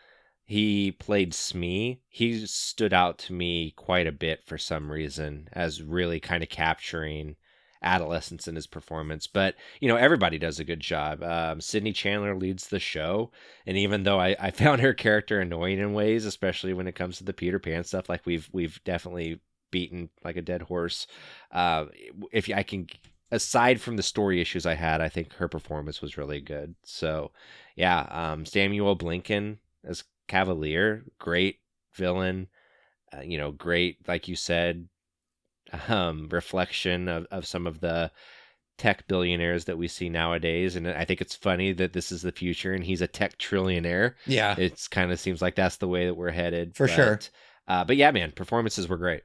he played Smee. He stood out to me quite a bit for some reason as really kind of capturing adolescence in his performance. But, everybody does a good job. Sydney Chandler leads the show. And even though I found her character annoying in ways, especially when it comes to the Peter Pan stuff, like we've definitely beaten like a dead horse. If I can, aside from the story issues I had, I think her performance was really good. So yeah, Samuel Blinken as Cavalier, great villain. great, like you said, reflection of some of the tech billionaires that we see nowadays. And I think it's funny that this is the future and he's a tech trillionaire. Yeah. It's kind of seems like that's the way that we're headed. For sure. But yeah, man, performances were great.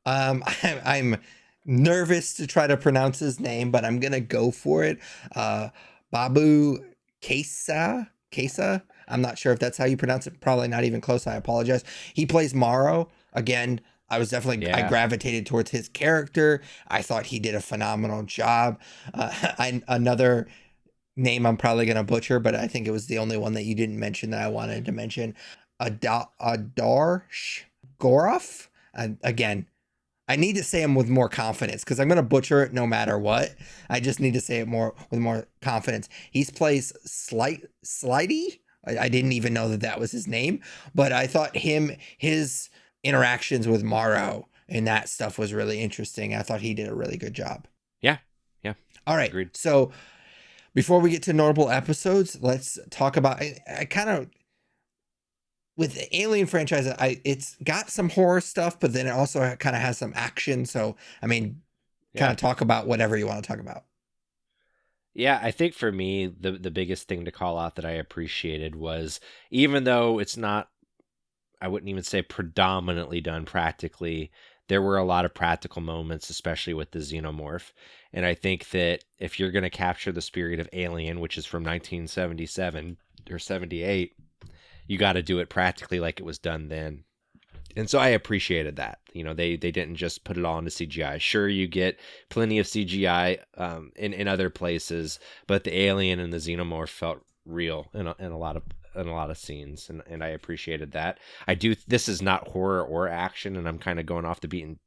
I'm nervous to try to pronounce his name, but I'm going to go for it. Babu Kesa. I'm not sure if that's how you pronounce it. Probably not even close. I apologize. He plays Morrow. Again, I was definitely, I gravitated towards his character. I thought he did a phenomenal job. Another name I'm probably going to butcher, but I think it was the only one that you didn't mention that I wanted to mention. Adarsh Goroff. Again, I need to say him with more confidence because I'm going to butcher it no matter what. I just need to say it with more confidence. He plays Slidey. I didn't even know that was his name, but I thought his interactions with Morrow and that stuff was really interesting. I thought he did a really good job. Yeah. All right. Agreed. So before we get to notable episodes, let's talk about, I kind of, with the Alien franchise, it's got some horror stuff, but then it also kind of has some action. So, I mean, kind of talk about whatever you want to talk about. Yeah, I think for me, the biggest thing to call out that I appreciated was, even though it's not, I wouldn't even say predominantly done practically, there were a lot of practical moments, especially with the xenomorph. And I think that if you're going to capture the spirit of Alien, which is from 1977 or 78, you got to do it practically like it was done then. And so I appreciated that. They didn't just put it all into CGI. Sure, you get plenty of CGI in other places, but the alien and the xenomorph felt real in a lot of scenes, and I appreciated that. This is not horror or action, and I'm kind of going off the beaten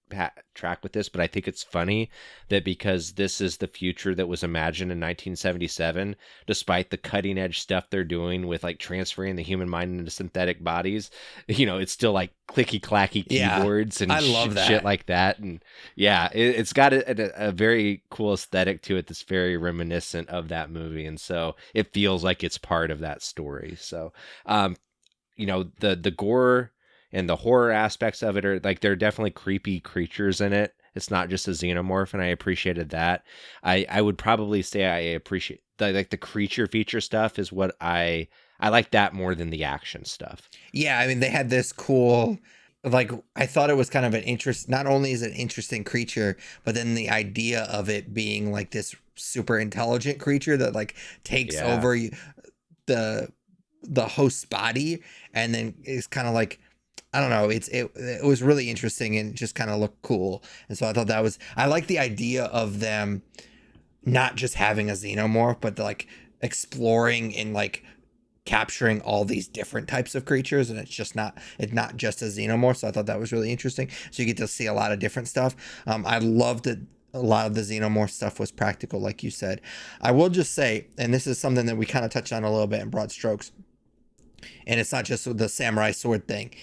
track with this, but I think it's funny that because this is the future that was imagined in 1977, despite the cutting edge stuff they're doing with like transferring the human mind into synthetic bodies, it's still like clicky clacky keyboards and I love shit like that. And yeah, it's got a very cool aesthetic to it that's very reminiscent of that movie, and so it feels like it's part of that story. So the gore and the horror aspects of it are like, there are definitely creepy creatures in it. It's not just a xenomorph, and I appreciated that. I would probably say I appreciate the creature feature stuff is what I like that more than the action stuff. Yeah, I mean, they had this cool, like, I thought it was kind of an interest. Not only is it an interesting creature, but then the idea of it being like this super intelligent creature that like takes over the host's body, and then is kind of like, I don't know. It was really interesting and just kind of looked cool. And so I thought I like the idea of them not just having a xenomorph, but like exploring and like capturing all these different types of creatures. And it's not just a xenomorph. So I thought that was really interesting. So you get to see a lot of different stuff. I loved that a lot of the xenomorph stuff was practical, like you said. I will just say, and this is something that we kind of touched on a little bit in broad strokes, and it's not just the samurai sword thing.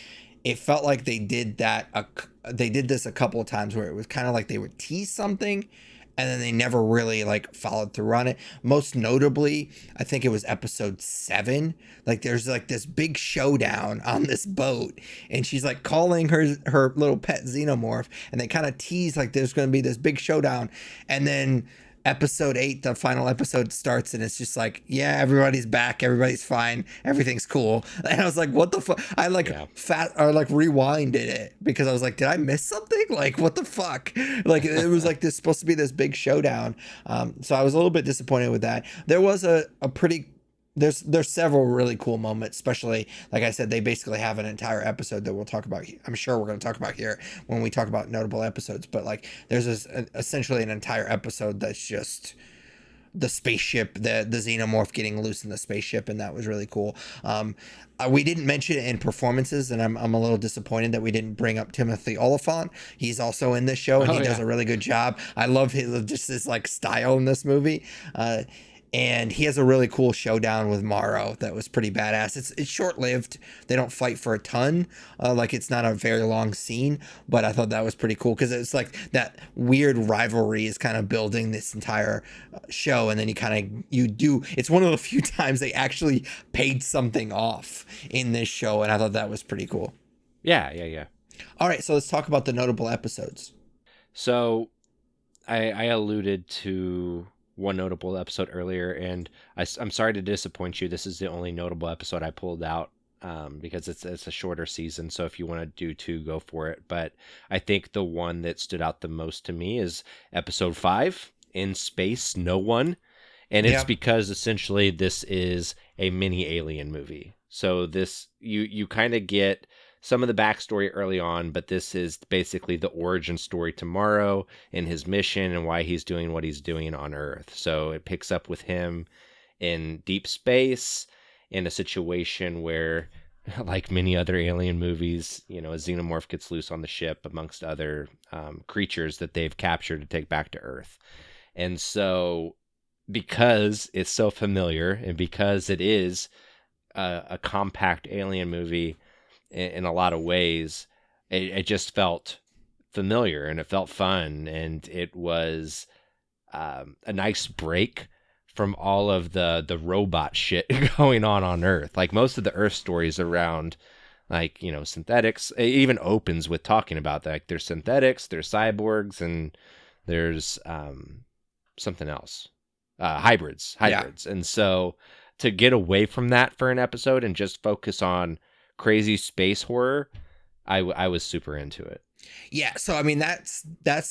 It felt like they did this a couple of times where it was kind of like they would tease something and then they never really like followed through on it. Most notably, I think it was episode 7. Like there's like this big showdown on this boat, and she's like calling her little pet xenomorph, and they kind of tease like there's going to be this big showdown, and then episode 8, the final episode, starts, and it's just like, yeah, everybody's back, everybody's fine, everything's cool. And I was like, what the fuck? I like rewinded it because I was like, did I miss something? Like, what the fuck? Like, it was like this supposed to be this big showdown. So I was a little bit disappointed with that. There was a pretty, there's several really cool moments, especially, like I said, they basically have an entire episode that we'll talk about. I'm sure we're going to talk about here when we talk about notable episodes, but like there's essentially an entire episode that's just the spaceship, the xenomorph getting loose in the spaceship, and that was really cool. We didn't mention it in performances, and I'm a little disappointed that we didn't bring up Timothy Olyphant. He's also in this show, and he does a really good job. I love his like style in this movie. And he has a really cool showdown with Morrow that was pretty badass. It's short-lived. They don't fight for a ton. Like, it's not a very long scene, but I thought that was pretty cool because it's like that weird rivalry is kind of building this entire show, and then it's one of the few times they actually paid something off in this show, and I thought that was pretty cool. Yeah. All right, so let's talk about the notable episodes. So I alluded to one notable episode earlier, and I'm sorry to disappoint you. This is the only notable episode I pulled out, because it's a shorter season. So if you want to do two, go for it. But I think the one that stood out the most to me is episode 5, In Space, No One. And it's Yeah. because essentially this is a mini Alien movie. So this you kind of get some of the backstory early on, but this is basically the origin story to Morrow and his mission and why he's doing what he's doing on Earth. So it picks up with him in deep space in a situation where, like many other alien movies, a xenomorph gets loose on the ship amongst other creatures that they've captured to take back to Earth. And so, because it's so familiar and because it is a compact alien movie in a lot of ways, it just felt familiar and it felt fun, and it was a nice break from all of the robot shit going on Earth. Like most of the Earth stories around, like, synthetics, it even opens with talking about that. Like, there's synthetics, there's cyborgs, and there's something else, hybrids. Yeah. And so to get away from that for an episode and just focus on crazy space horror, I was super into it. Yeah, so I mean that's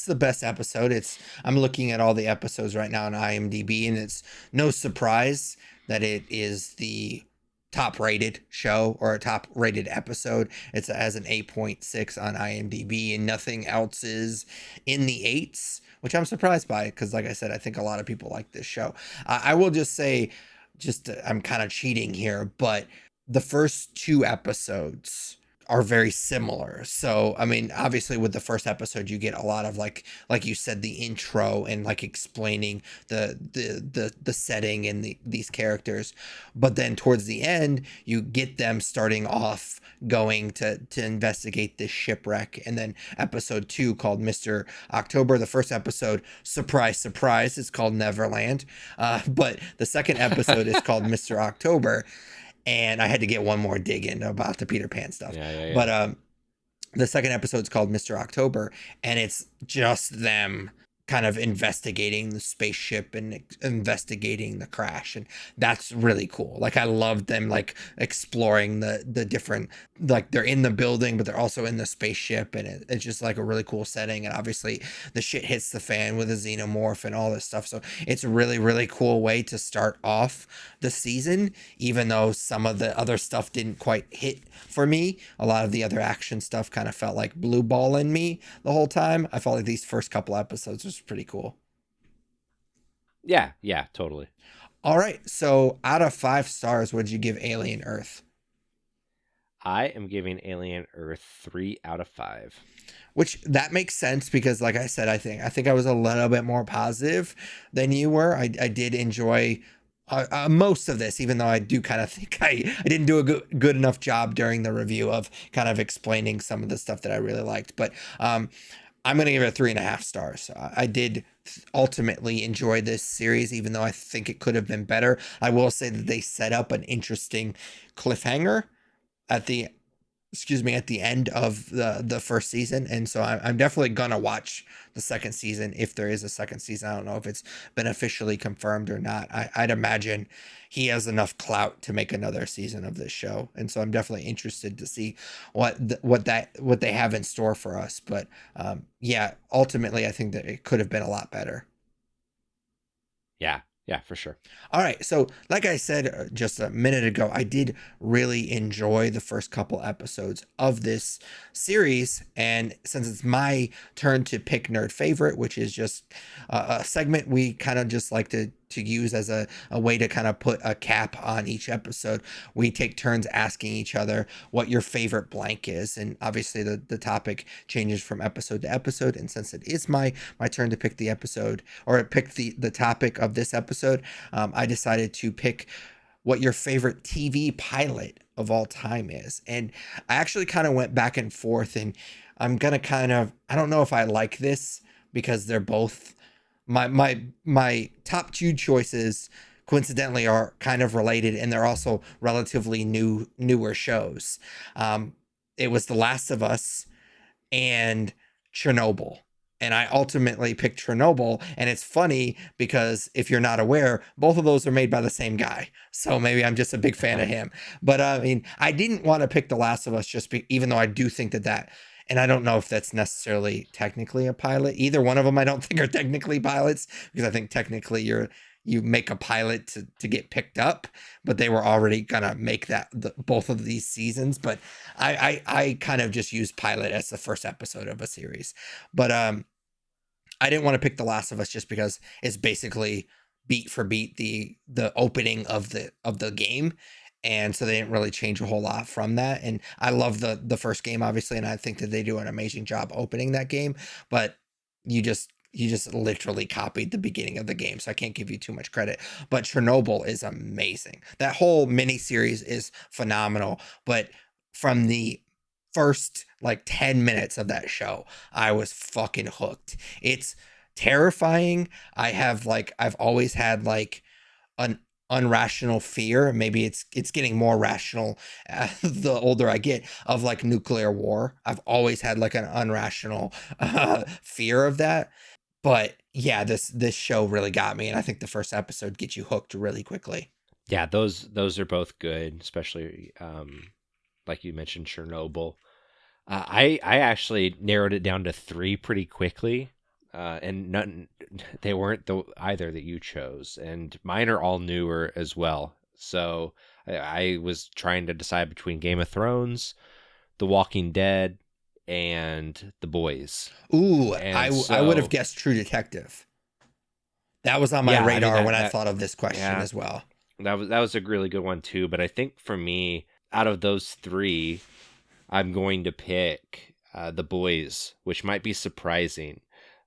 the best episode. I'm looking at all the episodes right now on IMDb, and it's no surprise that it is the top rated show or a top rated episode. It's as an 8.6 on IMDb, and nothing else is in the eights, which I'm surprised by because, like I said, I think a lot of people like this show. I will just say, I'm kind of cheating here, but the first two episodes are very similar. So, I mean, obviously with the first episode you get a lot of like you said, the intro and like explaining the setting and these characters. But then towards the end, you get them starting off going to investigate this shipwreck. And then episode 2 called Mr. October. The first episode, surprise surprise, is called Neverland. But the second episode is called Mr. October, and I had to get one more dig in about the Peter Pan stuff. Yeah. But the second episode's called Mr. October, and it's just them kind of investigating the spaceship and investigating the crash, and that's really cool. Like, I love them like exploring the different, like, they're in the building but they're also in the spaceship, and it's just like a really cool setting. And obviously the shit hits the fan with a xenomorph and all this stuff, so it's a really really cool way to start off the season, even though some of the other stuff didn't quite hit for me. A lot of the other action stuff kind of felt like blue ball in me the whole time. I felt like these first couple episodes was pretty cool. Yeah, totally. All right, so out of 5 stars, would you give Alien Earth? I am giving Alien Earth 3 out of 5. Which that makes sense because, like I said, I think I was a little bit more positive than you were. I did enjoy most of this, even though I do kind of think I didn't do a good enough job during the review of kind of explaining some of the stuff that I really liked. But I'm going to give it 3.5 stars. I did ultimately enjoy this series, even though I think it could have been better. I will say that they set up an interesting cliffhanger at the at the end of the first season, and so I'm definitely gonna watch the second season if there is a second season. I don't know if it's been officially confirmed or not. I'd imagine he has enough clout to make another season of this show, and so I'm definitely interested to see what they have in store for us. But yeah, ultimately I think that it could have been a lot better. Yeah, for sure. All right. So, like I said just a minute ago, I did really enjoy the first couple episodes of this series. And since it's my turn to pick Nerd Favorite, which is just a segment we kind of just like to use as a way to kind of put a cap on each episode, we take turns asking each other what your favorite blank is. And obviously the topic changes from episode to episode. And since it is my turn to pick the episode, or pick the topic of this episode, I decided to pick what your favorite TV pilot of all time is. And I actually kind of went back and forth, and I'm gonna I don't know if I like this because they're both my top two choices coincidentally are kind of related, and they're also relatively newer shows. It was The Last of Us and Chernobyl. And I ultimately picked Chernobyl. And it's funny because if you're not aware, both of those are made by the same guy. So maybe I'm just a big fan of him. But I mean, I didn't want to pick The Last of Us even though I do think that, and I don't know if that's necessarily technically a pilot. Either one of them I don't think are technically pilots, because I think technically you make a pilot to get picked up, but they were already gonna make both of these seasons. But I kind of just used pilot as the first episode of a series. But I didn't want to pick The Last of Us just because it's basically beat for beat the opening of the game. And so they didn't really change a whole lot from that. And I love the first game, obviously, and I think that they do an amazing job opening that game. But you just literally copied the beginning of the game, so I can't give you too much credit. But Chernobyl is amazing. That whole miniseries is phenomenal. But from the first like 10 minutes of that show, I was fucking hooked. It's terrifying. I've always had like an unrational fear. Maybe it's getting more rational the older I get, of like nuclear war. I've always had like an unrational fear of that. But yeah, this show really got me, and I think the first episode gets you hooked really quickly. Yeah, those are both good, especially like you mentioned, Chernobyl. I actually narrowed it down to 3 pretty quickly, and none, they weren't either that you chose, and mine are all newer as well. So I was trying to decide between Game of Thrones, The Walking Dead, and The Boys. Ooh, I would have guessed True Detective. That was on my radar when I thought of this question as well. That was a really good one too. But I think for me, out of those 3, I'm going to pick The Boys, which might be surprising.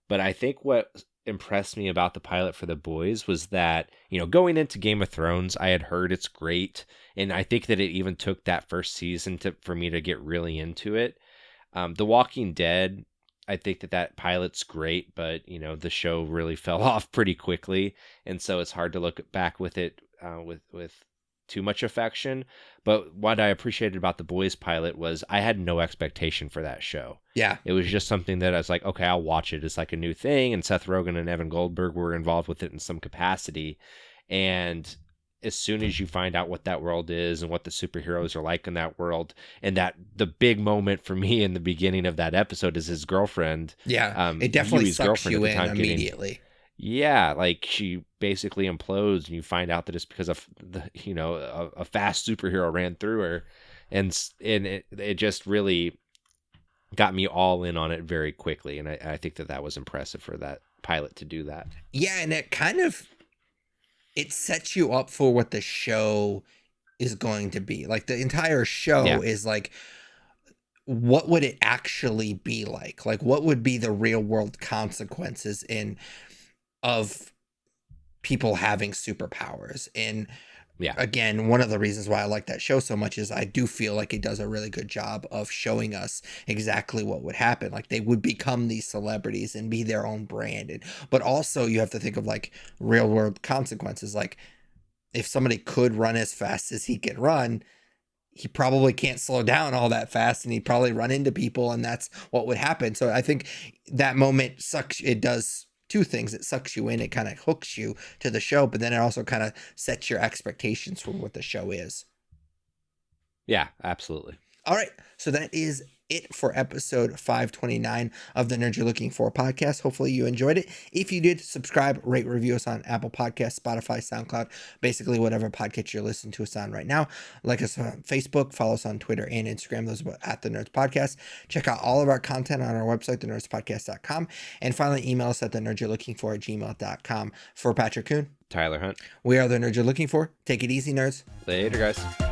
But I think what impressed me about the pilot for The Boys was that, going into Game of Thrones, I had heard it's great. And I think that it even took that first season for me to get really into it. The Walking Dead, I think that pilot's great, but the show really fell off pretty quickly, and so it's hard to look back with it with too much affection. But what I appreciated about The Boys pilot was I had no expectation for that show. Yeah, it was just something that I was like, okay, I'll watch it. It's like a new thing, and Seth Rogen and Evan Goldberg were involved with it in some capacity, and as soon as you find out what that world is and what the superheroes are like in that world, and that the big moment for me in the beginning of that episode is his girlfriend. Yeah, it definitely sucks you in immediately. Like she basically implodes, and you find out that it's because of a fast superhero ran through her, and it just really got me all in on it very quickly, and I think that was impressive for that pilot to do that. Yeah, and it sets you up for what the show is going to be. Like the entire show is like, what would it actually be like? Like, what would be the real world consequences of people having superpowers? And again, one of the reasons why I like that show so much is I do feel like it does a really good job of showing us exactly what would happen. Like they would become these celebrities and be their own brand. But also you have to think of like real world consequences. Like if somebody could run as fast as he can run, he probably can't slow down all that fast, and he'd probably run into people, and that's what would happen. So I think that moment sucks. It does 2 things. It sucks you in, it kind of hooks you to the show, but then it also kind of sets your expectations for what the show is. Yeah, absolutely. All right, so that is it for episode 529 of the Nerd You're Looking For podcast. Hopefully you enjoyed it. If you did, subscribe, rate, review us on Apple Podcasts, Spotify, SoundCloud, basically whatever podcast you're listening to us on right now. Like us on Facebook, follow us on Twitter and Instagram. Those are at The Nerds Podcast. Check out all of our content on our website, thenerdspodcast.com. And finally, email us at thenerdyourlookingfor@gmail.com. For Patrick Kuhn, Tyler Hunt, we are The Nerd You're Looking For. Take it easy, nerds. Later, guys.